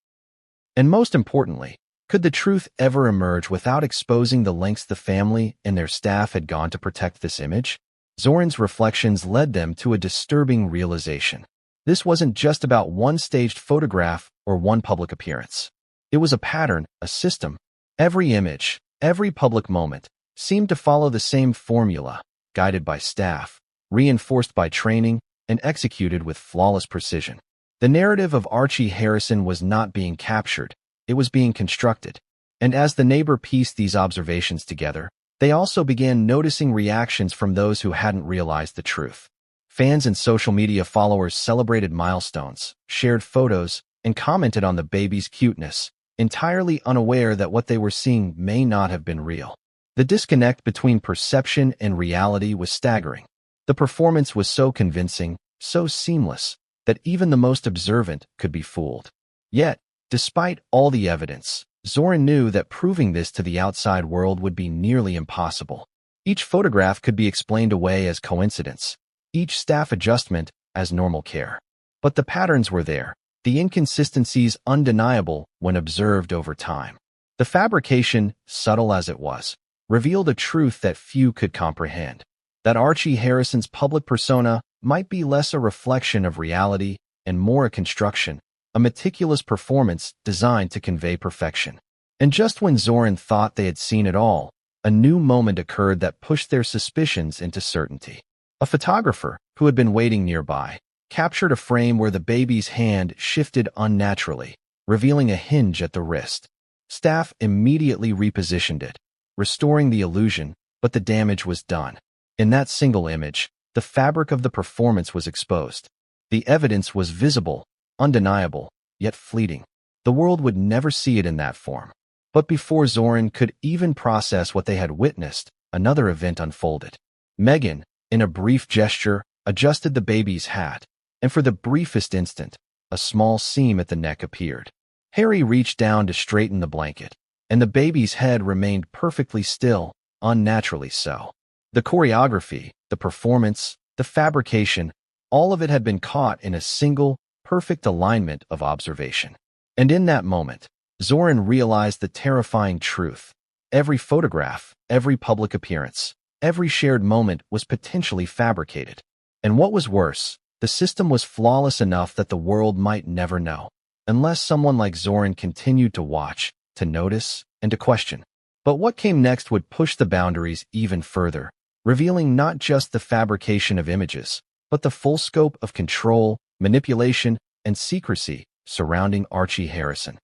And most importantly, could the truth ever emerge without exposing the lengths the family and their staff had gone to protect this image? Zoran's reflections led them to a disturbing realization. This wasn't just about one staged photograph or one public appearance. It was a pattern, a system. Every image, every public moment, seemed to follow the same formula, guided by staff, reinforced by training, and executed with flawless precision. The narrative of Archie Harrison was not being captured, it was being constructed. And as the neighbor pieced these observations together, they also began noticing reactions from those who hadn't realized the truth. Fans and social media followers celebrated milestones, shared photos, and commented on the baby's cuteness, entirely unaware that what they were seeing may not have been real. The disconnect between perception and reality was staggering. The performance was so convincing, so seamless, that even the most observant could be fooled. Yet, despite all the evidence, Zoran knew that proving this to the outside world would be nearly impossible. Each photograph could be explained away as coincidence, each staff adjustment as normal care. But the patterns were there, the inconsistencies undeniable when observed over time. The fabrication, subtle as it was, revealed a truth that few could comprehend. That Archie Harrison's public persona might be less a reflection of reality and more a construction, a meticulous performance designed to convey perfection. And just when Zoran thought they had seen it all, a new moment occurred that pushed their suspicions into certainty. A photographer, who had been waiting nearby, captured a frame where the baby's hand shifted unnaturally, revealing a hinge at the wrist. Staff immediately repositioned it, restoring the illusion, but the damage was done. In that single image, the fabric of the performance was exposed. The evidence was visible, undeniable, yet fleeting. The world would never see it in that form. But before Zoran could even process what they had witnessed, another event unfolded. Meghan, in a brief gesture, adjusted the baby's hat, and for the briefest instant, a small seam at the neck appeared. Harry reached down to straighten the blanket, and the baby's head remained perfectly still, unnaturally so. The choreography, the performance, the fabrication, all of it had been caught in a single, perfect alignment of observation. And in that moment, Zoran realized the terrifying truth. Every photograph, every public appearance, every shared moment was potentially fabricated. And what was worse, the system was flawless enough that the world might never know, unless someone like Zoran continued to watch, to notice, and to question. But what came next would push the boundaries even further, revealing not just the fabrication of images, but the full scope of control, manipulation, and secrecy surrounding Archie Harrison.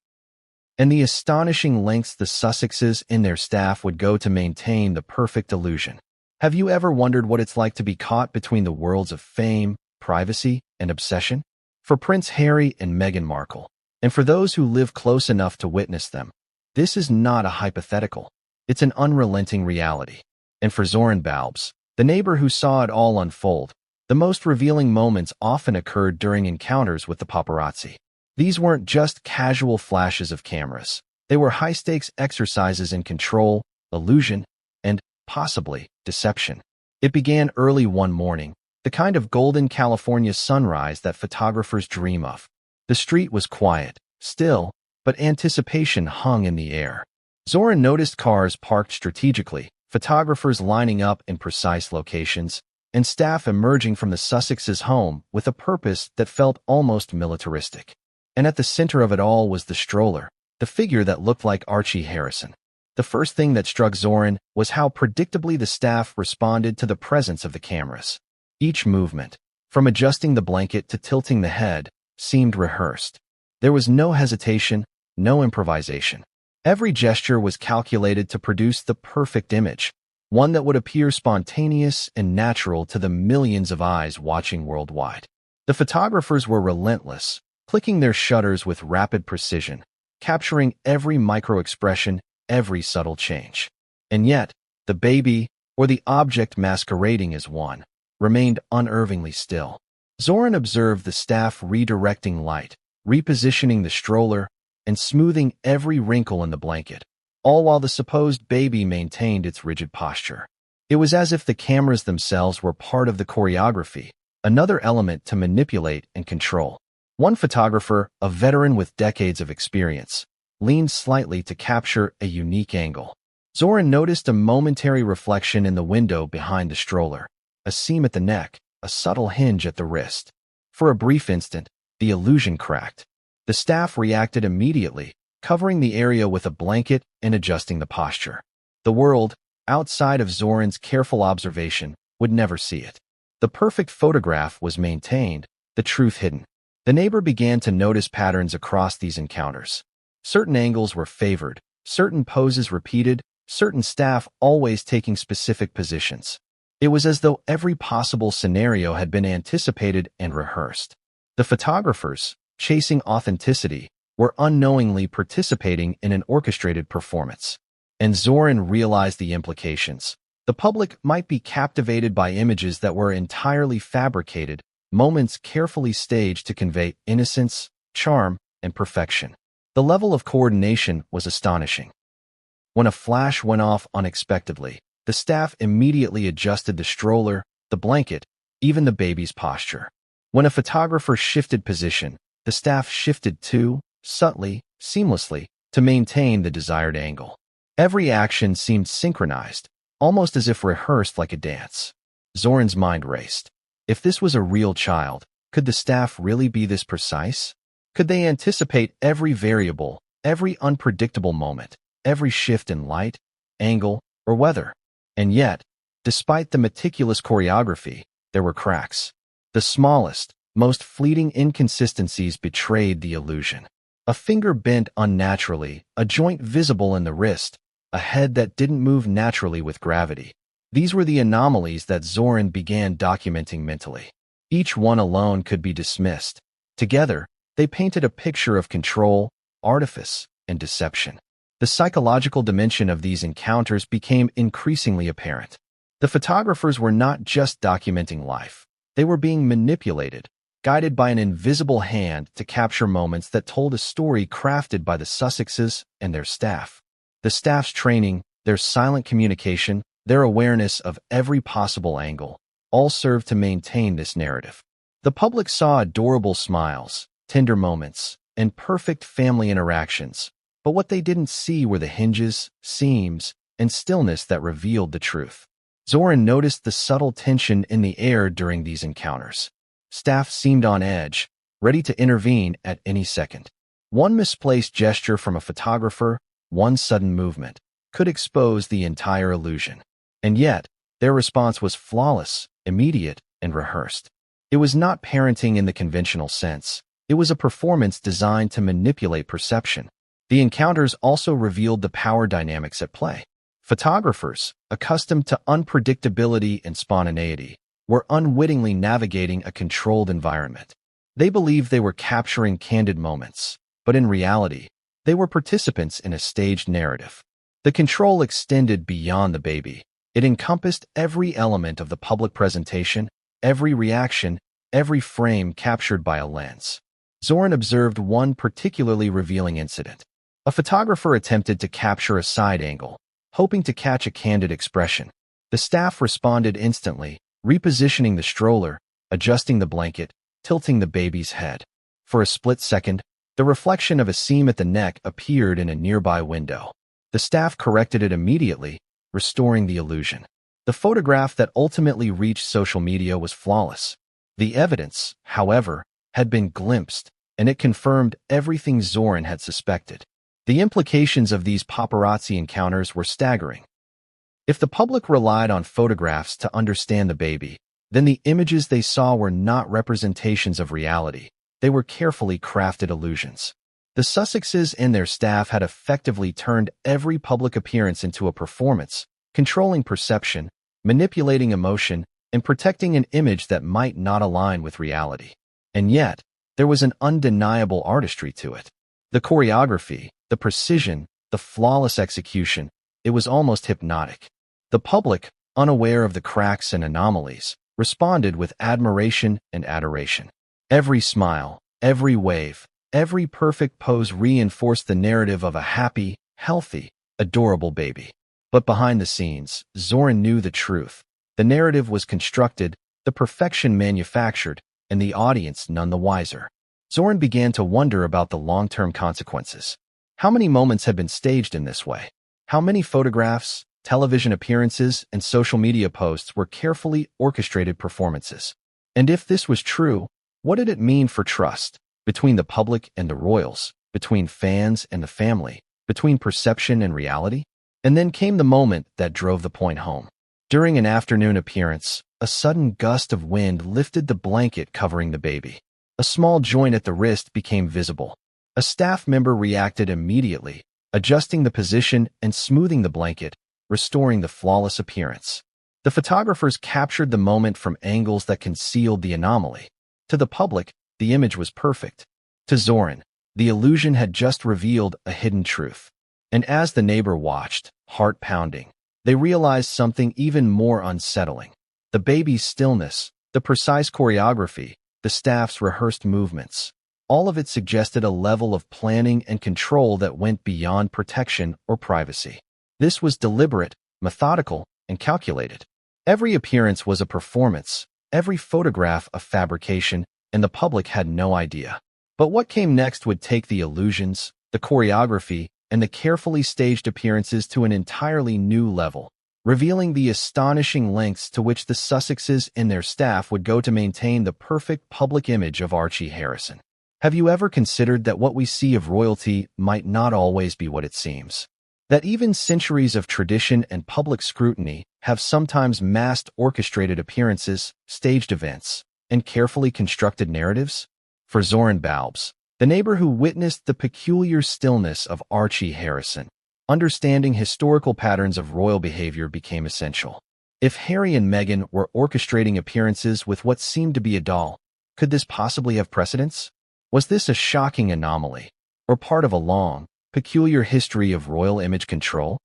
And the astonishing lengths the Sussexes and their staff would go to maintain the perfect illusion. Have you ever wondered what it's like to be caught between the worlds of fame, privacy, and obsession? For Prince Harry and Meghan Markle, and for those who live close enough to witness them, this is not a hypothetical. It's an unrelenting reality. And for Zoran Balbs, the neighbor who saw it all unfold, the most revealing moments often occurred during encounters with the paparazzi. These weren't just casual flashes of cameras. They were high-stakes exercises in control, illusion, and, possibly, deception. It began early one morning, the kind of golden California sunrise that photographers dream of. The street was quiet, still, but anticipation hung in the air. Zoran noticed cars parked strategically, photographers lining up in precise locations, and staff emerging from the Sussexes' home with a purpose that felt almost militaristic. And at the center of it all was the stroller, the figure that looked like Archie Harrison. The first thing that struck Zoran was how predictably the staff responded to the presence of the cameras. Each movement, from adjusting the blanket to tilting the head, seemed rehearsed. There was no hesitation, no improvisation. Every gesture was calculated to produce the perfect image, one that would appear spontaneous and natural to the millions of eyes watching worldwide. The photographers were relentless, clicking their shutters with rapid precision, capturing every micro-expression, every subtle change. And yet, the baby, or the object masquerading as one, remained unervingly still. Zoran observed the staff redirecting light, repositioning the stroller, and smoothing every wrinkle in the blanket, all while the supposed baby maintained its rigid posture. It was as if the cameras themselves were part of the choreography, another element to manipulate and control. One photographer, a veteran with decades of experience, leaned slightly to capture a unique angle. Zoran noticed a momentary reflection in the window behind the stroller, a seam at the neck, a subtle hinge at the wrist. For a brief instant, the illusion cracked. The staff reacted immediately, covering the area with a blanket and adjusting the posture. The world, outside of Zoran's careful observation, would never see it. The perfect photograph was maintained, the truth hidden. The neighbor began to notice patterns across these encounters. Certain angles were favored, certain poses repeated, certain staff always taking specific positions. It was as though every possible scenario had been anticipated and rehearsed. The photographers, chasing authenticity, were unknowingly participating in an orchestrated performance. And Zoran realized the implications. The public might be captivated by images that were entirely fabricated, moments carefully staged to convey innocence, charm, and perfection. The level of coordination was astonishing. When a flash went off unexpectedly, the staff immediately adjusted the stroller, the blanket, even the baby's posture. When a photographer shifted position, the staff shifted too, subtly, seamlessly, to maintain the desired angle. Every action seemed synchronized, almost as if rehearsed like a dance. Zoran's mind raced. If this was a real child, could the staff really be this precise? Could they anticipate every variable, every unpredictable moment, every shift in light, angle, or weather? And yet, despite the meticulous choreography, there were cracks. The smallest, most fleeting inconsistencies betrayed the illusion. A finger bent unnaturally, a joint visible in the wrist, a head that didn't move naturally with gravity. These were the anomalies that Zoran began documenting mentally. Each one alone could be dismissed. Together, they painted a picture of control, artifice, and deception. The psychological dimension of these encounters became increasingly apparent. The photographers were not just documenting life. They were being manipulated, guided by an invisible hand to capture moments that told a story crafted by the Sussexes and their staff. The staff's training, their silent communication, their awareness of every possible angle, all served to maintain this narrative. The public saw adorable smiles, tender moments, and perfect family interactions, but what they didn't see were the hinges, seams, and stillness that revealed the truth. Zoran noticed the subtle tension in the air during these encounters. Staff seemed on edge, ready to intervene at any second. One misplaced gesture from a photographer, one sudden movement, could expose the entire illusion. And yet, their response was flawless, immediate, and rehearsed. It was not parenting in the conventional sense. It was a performance designed to manipulate perception. The encounters also revealed the power dynamics at play. Photographers, accustomed to unpredictability and spontaneity, were unwittingly navigating a controlled environment. They believed they were capturing candid moments, but in reality, they were participants in a staged narrative. The control extended beyond the baby. It encompassed every element of the public presentation, every reaction, every frame captured by a lens. Zoran observed one particularly revealing incident. A photographer attempted to capture a side angle, hoping to catch a candid expression. The staff responded instantly, repositioning the stroller, adjusting the blanket, tilting the baby's head. For a split second, the reflection of a seam at the neck appeared in a nearby window. The staff corrected it immediately, restoring the illusion. The photograph that ultimately reached social media was flawless. The evidence, however, had been glimpsed, and it confirmed everything Zoran had suspected. The implications of these paparazzi encounters were staggering. If the public relied on photographs to understand the baby, then the images they saw were not representations of reality. They were carefully crafted illusions. The Sussexes and their staff had effectively turned every public appearance into a performance, controlling perception, manipulating emotion, and protecting an image that might not align with reality. And yet, there was an undeniable artistry to it. The choreography, the precision, the flawless execution, it was almost hypnotic. The public, unaware of the cracks and anomalies, responded with admiration and adoration. Every smile, every wave, every perfect pose reinforced the narrative of a happy, healthy, adorable baby. But behind the scenes, Zoran knew the truth. The narrative was constructed, the perfection manufactured, and the audience none the wiser. Zoran began to wonder about the long-term consequences. How many moments had been staged in this way? How many photographs, television appearances, and social media posts were carefully orchestrated performances? And if this was true, what did it mean for trust? Between the public and the royals, between fans and the family, between perception and reality? And then came the moment that drove the point home. During an afternoon appearance, a sudden gust of wind lifted the blanket covering the baby. A small joint at the wrist became visible. A staff member reacted immediately, adjusting the position and smoothing the blanket, restoring the flawless appearance. The photographers captured the moment from angles that concealed the anomaly. To the public, the image was perfect. To Zoran, the illusion had just revealed a hidden truth. And as the neighbor watched, heart pounding, they realized something even more unsettling. The baby's stillness, the precise choreography, the staff's rehearsed movements, all of it suggested a level of planning and control that went beyond protection or privacy. This was deliberate, methodical, and calculated. Every appearance was a performance, every photograph a fabrication, and the public had no idea. But what came next would take the illusions, the choreography, and the carefully staged appearances to an entirely new level, revealing the astonishing lengths to which the Sussexes and their staff would go to maintain the perfect public image of Archie Harrison. Have you ever considered that what we see of royalty might not always be what it seems? That even centuries of tradition and public scrutiny have sometimes masked orchestrated appearances, staged events, and carefully constructed narratives? For Zoran Balbs, the neighbor who witnessed the peculiar stillness of Archie Harrison, understanding historical patterns of royal behavior became essential. If Harry and Meghan were orchestrating appearances with what seemed to be a doll, could this possibly have precedence? Was this a shocking anomaly, or part of a long, peculiar history of royal image control?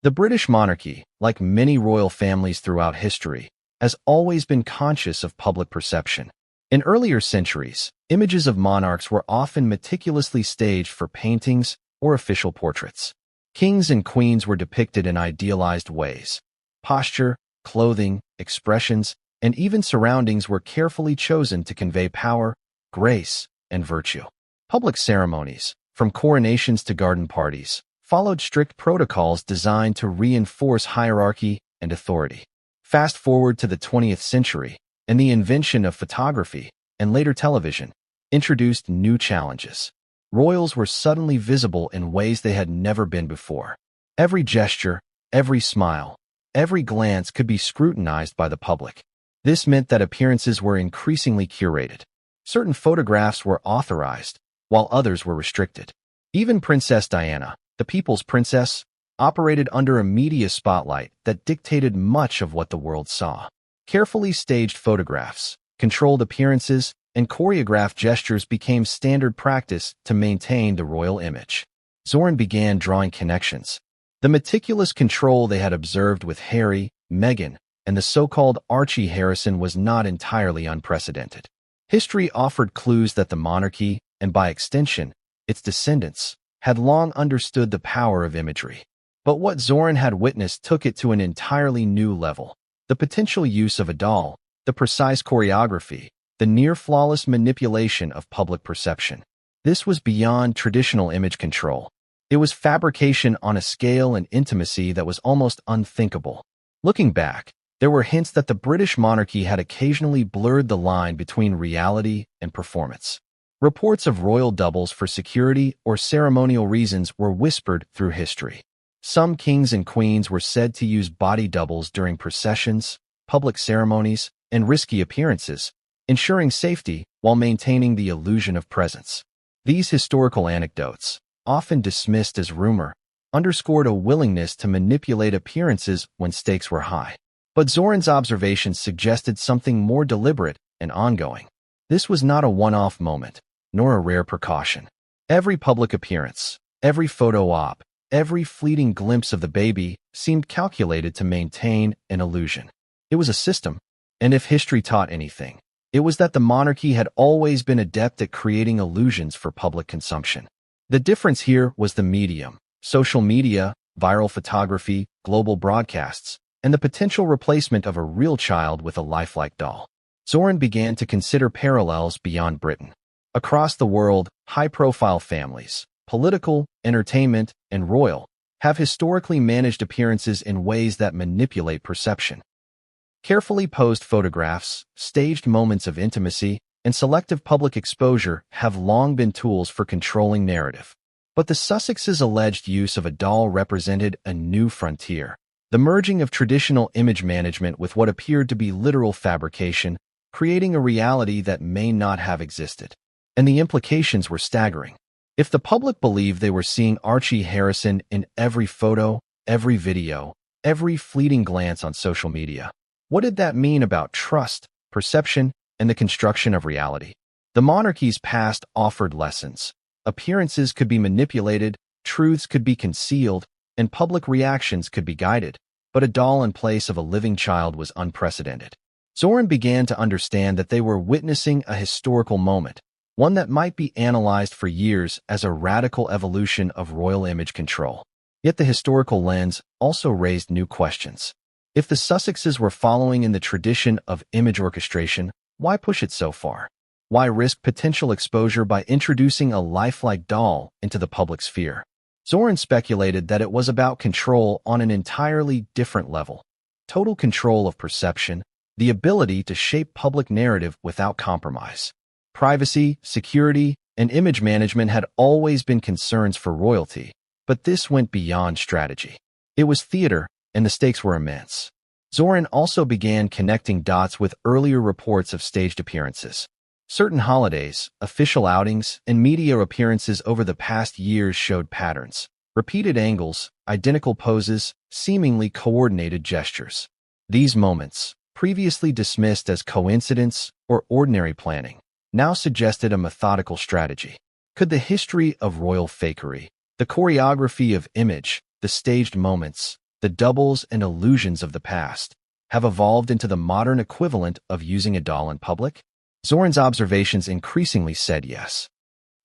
The British monarchy, like many royal families throughout history, has always been conscious of public perception. In earlier centuries, images of monarchs were often meticulously staged for paintings or official portraits. Kings and queens were depicted in idealized ways. Posture, clothing, expressions, and even surroundings were carefully chosen to convey power, grace, and virtue. Public ceremonies, from coronations to garden parties, followed strict protocols designed to reinforce hierarchy and authority. Fast forward to the 20th century, and the invention of photography, and later television, introduced new challenges. Royals were suddenly visible in ways they had never been before. Every gesture, every smile, every glance could be scrutinized by the public. This meant that appearances were increasingly curated. Certain photographs were authorized, while others were restricted. Even Princess Diana, the people's princess, operated under a media spotlight that dictated much of what the world saw. Carefully staged photographs, controlled appearances, and choreographed gestures became standard practice to maintain the royal image. Zoran began drawing connections. The meticulous control they had observed with Harry, Meghan, and the so-called Archie Harrison was not entirely unprecedented. History offered clues that the monarchy, and by extension, its descendants, had long understood the power of imagery. But what Zoran had witnessed took it to an entirely new level. The potential use of a doll, the precise choreography, the near-flawless manipulation of public perception. This was beyond traditional image control. It was fabrication on a scale and intimacy that was almost unthinkable. Looking back, there were hints that the British monarchy had occasionally blurred the line between reality and performance. Reports of royal doubles for security or ceremonial reasons were whispered through history. Some kings and queens were said to use body doubles during processions, public ceremonies, and risky appearances, ensuring safety while maintaining the illusion of presence. These historical anecdotes, often dismissed as rumor, underscored a willingness to manipulate appearances when stakes were high. But Zoran's observations suggested something more deliberate and ongoing. This was not a one-off moment, nor a rare precaution. Every public appearance, every photo op, every fleeting glimpse of the baby seemed calculated to maintain an illusion. It was a system, and if history taught anything, it was that the monarchy had always been adept at creating illusions for public consumption. The difference here was the medium: social media, viral photography, global broadcasts, and the potential replacement of a real child with a lifelike doll. Zoran began to consider parallels beyond Britain. Across the world, high-profile families, political, entertainment, and royal, have historically managed appearances in ways that manipulate perception. Carefully posed photographs, staged moments of intimacy, and selective public exposure have long been tools for controlling narrative. But the Sussexes' alleged use of a doll represented a new frontier, the merging of traditional image management with what appeared to be literal fabrication, creating a reality that may not have existed. And the implications were staggering. If the public believed they were seeing Archie Harrison in every photo, every video, every fleeting glance on social media, what did that mean about trust, perception, and the construction of reality? The monarchy's past offered lessons. Appearances could be manipulated, truths could be concealed, and public reactions could be guided, but a doll in place of a living child was unprecedented. Zoran began to understand that they were witnessing a historical moment, one that might be analyzed for years as a radical evolution of royal image control. Yet the historical lens also raised new questions. If the Sussexes were following in the tradition of image orchestration, why push it so far? Why risk potential exposure by introducing a lifelike doll into the public sphere? Zoran speculated that it was about control on an entirely different level. Total control of perception, the ability to shape public narrative without compromise. Privacy, security, and image management had always been concerns for royalty, but this went beyond strategy. It was theater, and the stakes were immense. Zoran also began connecting dots with earlier reports of staged appearances. Certain holidays, official outings, and media appearances over the past years showed patterns: repeated angles, identical poses, seemingly coordinated gestures. These moments, previously dismissed as coincidence or ordinary planning, now suggested a methodical strategy. Could the history of royal fakery, the choreography of image, the staged moments, the doubles and illusions of the past, have evolved into the modern equivalent of using a doll in public? Zoran's observations increasingly said yes.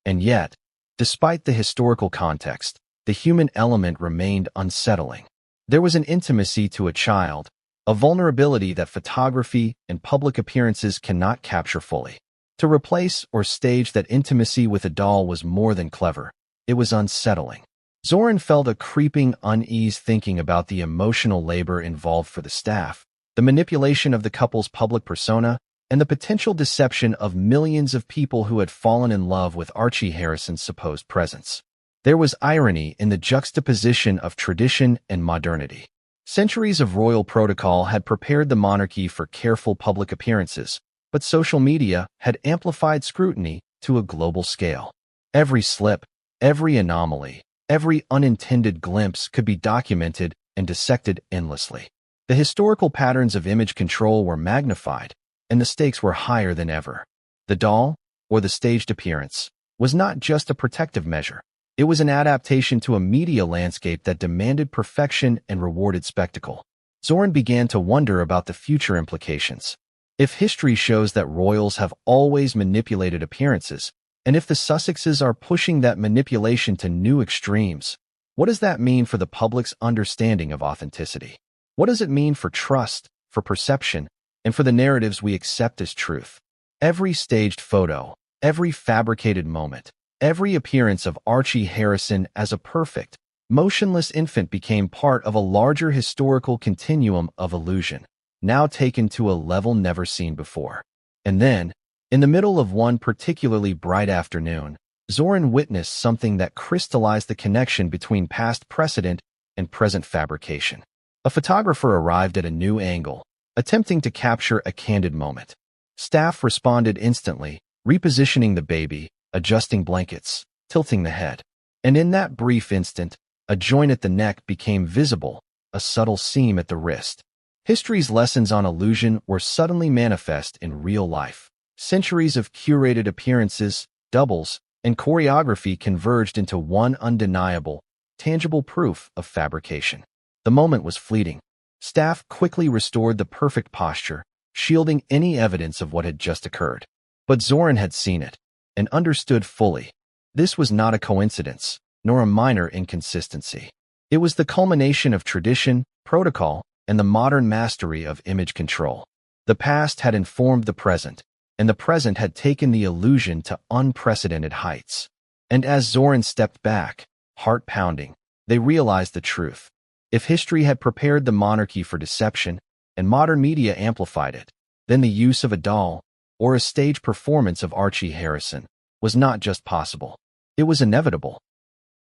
And yet, despite the historical context, the human element remained unsettling. There was an intimacy to a child, a vulnerability that photography and public appearances cannot capture fully. To replace or stage that intimacy with a doll was more than clever. It was unsettling. Zoran felt a creeping unease thinking about the emotional labor involved for the staff, the manipulation of the couple's public persona, and the potential deception of millions of people who had fallen in love with Archie Harrison's supposed presence. There was irony in the juxtaposition of tradition and modernity. Centuries of royal protocol had prepared the monarchy for careful public appearances, but social media had amplified scrutiny to a global scale. Every slip, every anomaly, every unintended glimpse could be documented and dissected endlessly. The historical patterns of image control were magnified, and the stakes were higher than ever. The doll, or the staged appearance, was not just a protective measure. It was an adaptation to a media landscape that demanded perfection and rewarded spectacle. Zoran began to wonder about the future implications. If history shows that royals have always manipulated appearances, and if the Sussexes are pushing that manipulation to new extremes, what does that mean for the public's understanding of authenticity? What does it mean for trust, for perception, and for the narratives we accept as truth? Every staged photo, every fabricated moment, every appearance of Archie Harrison as a perfect, motionless infant became part of a larger historical continuum of illusion, now taken to a level never seen before. And then, in the middle of one particularly bright afternoon, Zoran witnessed something that crystallized the connection between past precedent and present fabrication. A photographer arrived at a new angle, attempting to capture a candid moment. Staff responded instantly, repositioning the baby, adjusting blankets, tilting the head. And in that brief instant, a joint at the neck became visible, a subtle seam at the wrist. History's lessons on illusion were suddenly manifest in real life. Centuries of curated appearances, doubles, and choreography converged into one undeniable, tangible proof of fabrication. The moment was fleeting. Staff quickly restored the perfect posture, shielding any evidence of what had just occurred. But Zoran had seen it, and understood fully. This was not a coincidence, nor a minor inconsistency. It was the culmination of tradition, protocol, and the modern mastery of image control. The past had informed the present, and the present had taken the illusion to unprecedented heights. And as Zoran stepped back, heart pounding, they realized the truth. If history had prepared the monarchy for deception, and modern media amplified it, then the use of a doll, or a stage performance of Archie Harrison, was not just possible. It was inevitable.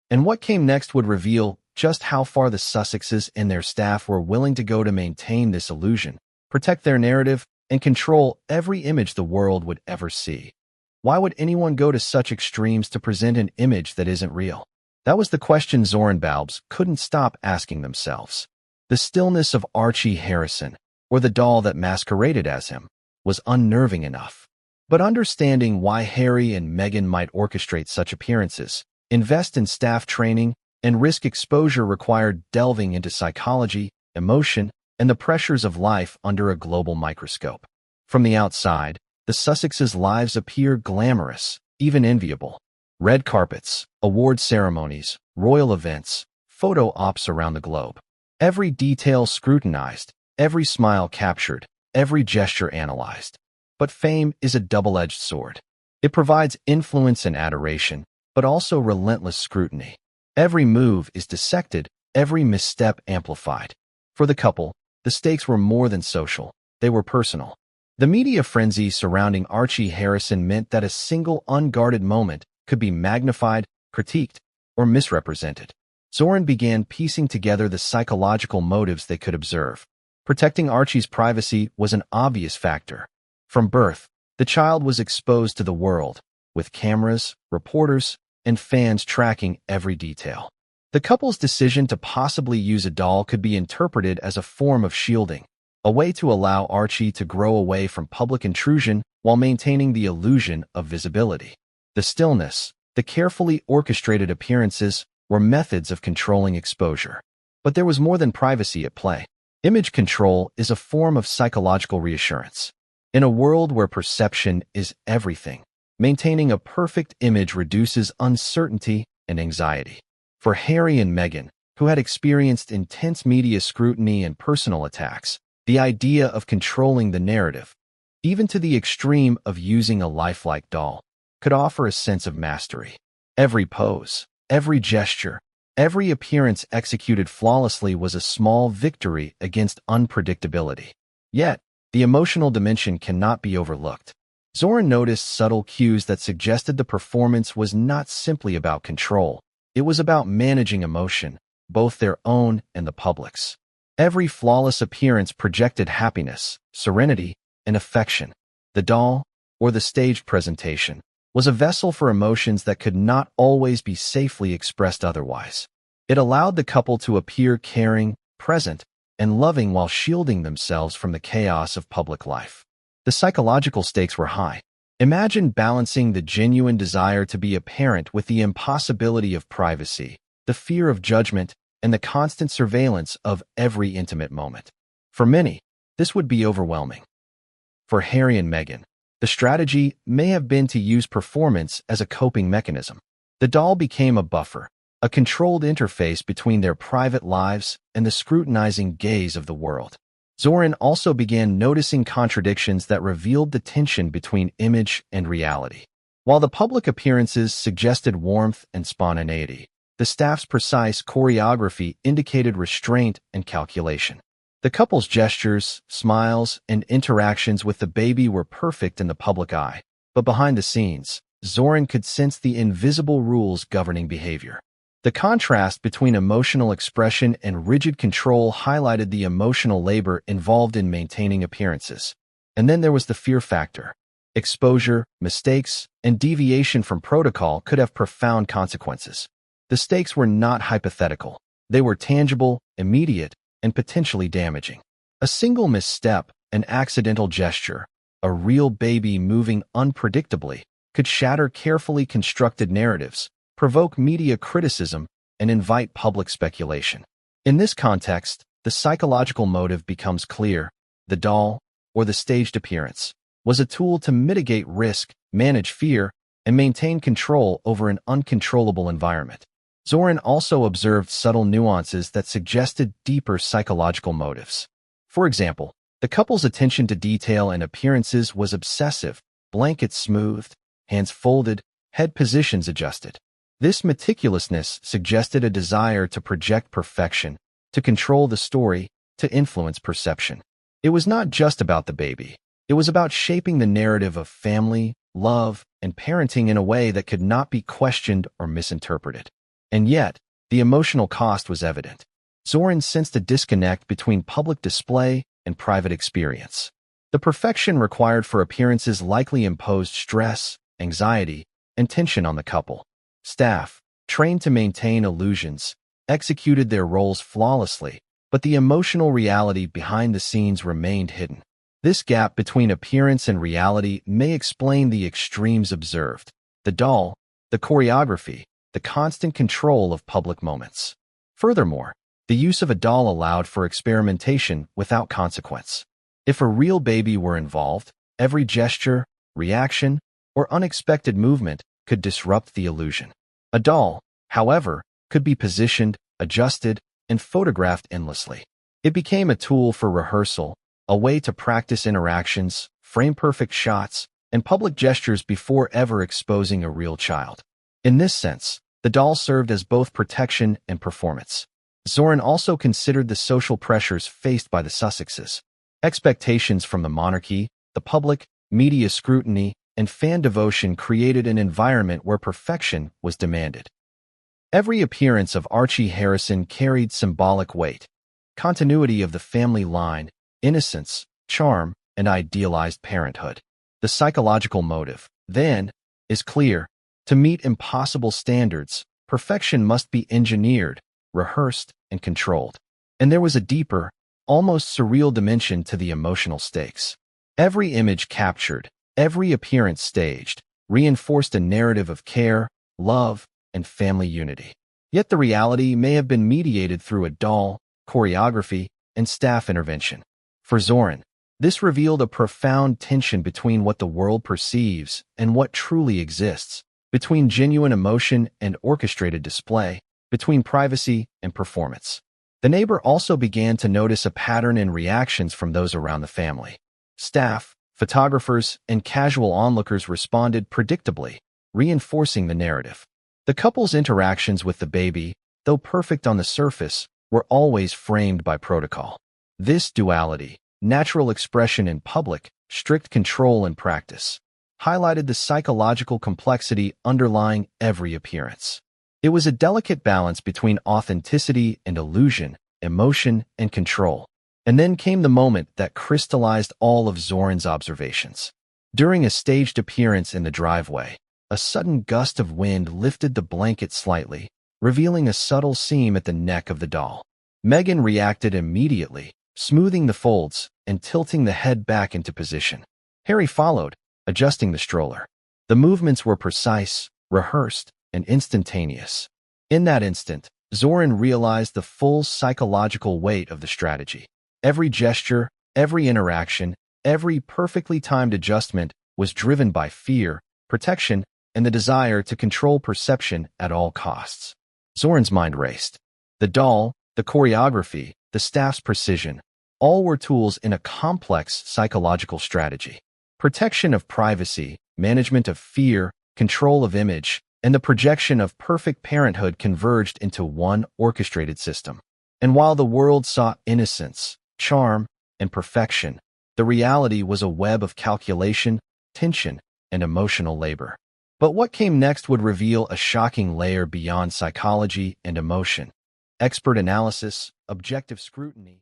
And what came next would reveal just how far the Sussexes and their staff were willing to go to maintain this illusion, protect their narrative, and control every image the world would ever see. Why would anyone go to such extremes to present an image that isn't real? That was the question Zoran Balbs couldn't stop asking themselves. The stillness of Archie Harrison, or the doll that masqueraded as him, was unnerving enough. But understanding why Harry and Meghan might orchestrate such appearances, invest in staff training, and risk exposure required delving into psychology, emotion, and the pressures of life under a global microscope. From the outside, the Sussexes' lives appear glamorous, even enviable. Red carpets, award ceremonies, royal events, photo ops around the globe. Every detail scrutinized, every smile captured, every gesture analyzed. But fame is a double-edged sword. It provides influence and adoration, but also relentless scrutiny. Every move is dissected, every misstep amplified. For the couple, the stakes were more than social, they were personal. The media frenzy surrounding Archie Harrison meant that a single unguarded moment could be magnified, critiqued, or misrepresented. Zoran began piecing together the psychological motives they could observe. Protecting Archie's privacy was an obvious factor. From birth, the child was exposed to the world, with cameras, reporters, and fans tracking every detail. The couple's decision to possibly use a doll could be interpreted as a form of shielding, a way to allow Archie to grow away from public intrusion while maintaining the illusion of visibility. The stillness, the carefully orchestrated appearances, were methods of controlling exposure. But there was more than privacy at play. Image control is a form of psychological reassurance. In a world where perception is everything, maintaining a perfect image reduces uncertainty and anxiety. For Harry and Meghan, who had experienced intense media scrutiny and personal attacks, the idea of controlling the narrative, even to the extreme of using a lifelike doll, could offer a sense of mastery. Every pose, every gesture, every appearance executed flawlessly was a small victory against unpredictability. Yet, the emotional dimension cannot be overlooked. Zoran noticed subtle cues that suggested the performance was not simply about control. It was about managing emotion, both their own and the public's. Every flawless appearance projected happiness, serenity, and affection. The doll, or the staged presentation, was a vessel for emotions that could not always be safely expressed otherwise. It allowed the couple to appear caring, present, and loving while shielding themselves from the chaos of public life. The psychological stakes were high. Imagine balancing the genuine desire to be a parent with the impossibility of privacy, the fear of judgment, and the constant surveillance of every intimate moment. For many, this would be overwhelming. For Harry and Meghan, the strategy may have been to use performance as a coping mechanism. The doll became a buffer, a controlled interface between their private lives and the scrutinizing gaze of the world. Zoran also began noticing contradictions that revealed the tension between image and reality. While the public appearances suggested warmth and spontaneity, the staff's precise choreography indicated restraint and calculation. The couple's gestures, smiles, and interactions with the baby were perfect in the public eye, but behind the scenes, Zoran could sense the invisible rules governing behavior. The contrast between emotional expression and rigid control highlighted the emotional labor involved in maintaining appearances. And then there was the fear factor. Exposure, mistakes, and deviation from protocol could have profound consequences. The stakes were not hypothetical. They were tangible, immediate, and potentially damaging. A single misstep, an accidental gesture, a real baby moving unpredictably, could shatter carefully constructed narratives, provoke media criticism, and invite public speculation. In this context, the psychological motive becomes clear. The doll, or the staged appearance, was a tool to mitigate risk, manage fear, and maintain control over an uncontrollable environment. Zoran also observed subtle nuances that suggested deeper psychological motives. For example, the couple's attention to detail and appearances was obsessive, blankets smoothed, hands folded, head positions adjusted. This meticulousness suggested a desire to project perfection, to control the story, to influence perception. It was not just about the baby. It was about shaping the narrative of family, love, and parenting in a way that could not be questioned or misinterpreted. And yet, the emotional cost was evident. Zoran sensed a disconnect between public display and private experience. The perfection required for appearances likely imposed stress, anxiety, and tension on the couple. Staff, trained to maintain illusions, executed their roles flawlessly, but the emotional reality behind the scenes remained hidden. This gap between appearance and reality may explain the extremes observed: the doll, the choreography, the constant control of public moments. Furthermore, the use of a doll allowed for experimentation without consequence. If a real baby were involved, every gesture, reaction, or unexpected movement could disrupt the illusion. A doll, however, could be positioned, adjusted, and photographed endlessly. It became a tool for rehearsal, a way to practice interactions, frame perfect shots, and public gestures before ever exposing a real child. In this sense, the doll served as both protection and performance. Zoran also considered the social pressures faced by the Sussexes. Expectations from the monarchy, the public, media scrutiny, and fan devotion created an environment where perfection was demanded. Every appearance of Archie Harrison carried symbolic weight: continuity of the family line, innocence, charm, and idealized parenthood. The psychological motive, then, is clear. To meet impossible standards, perfection must be engineered, rehearsed, and controlled. And there was a deeper, almost surreal dimension to the emotional stakes. Every image captured, every appearance staged, reinforced a narrative of care, love, and family unity. Yet the reality may have been mediated through a doll, choreography, and staff intervention. For Zoran, this revealed a profound tension between what the world perceives and what truly exists, between genuine emotion and orchestrated display, between privacy and performance. The neighbor also began to notice a pattern in reactions from those around the family. Staff, photographers, and casual onlookers responded predictably, reinforcing the narrative. The couple's interactions with the baby, though perfect on the surface, were always framed by protocol. This duality, natural expression in public, strict control in practice, highlighted the psychological complexity underlying every appearance. It was a delicate balance between authenticity and illusion, emotion and control. And then came the moment that crystallized all of Zoran's observations. During a staged appearance in the driveway, a sudden gust of wind lifted the blanket slightly, revealing a subtle seam at the neck of the doll. Meghan reacted immediately, smoothing the folds and tilting the head back into position. Harry followed, adjusting the stroller. The movements were precise, rehearsed, and instantaneous. In that instant, Zoran realized the full psychological weight of the strategy. Every gesture, every interaction, every perfectly timed adjustment was driven by fear, protection, and the desire to control perception at all costs. Zoran's mind raced. The doll, the choreography, the staff's precision, all were tools in a complex psychological strategy. Protection of privacy, management of fear, control of image, and the projection of perfect parenthood converged into one orchestrated system. And while the world saw innocence, charm, and perfection, the reality was a web of calculation, tension, and emotional labor. But what came next would reveal a shocking layer beyond psychology and emotion: expert analysis, objective scrutiny,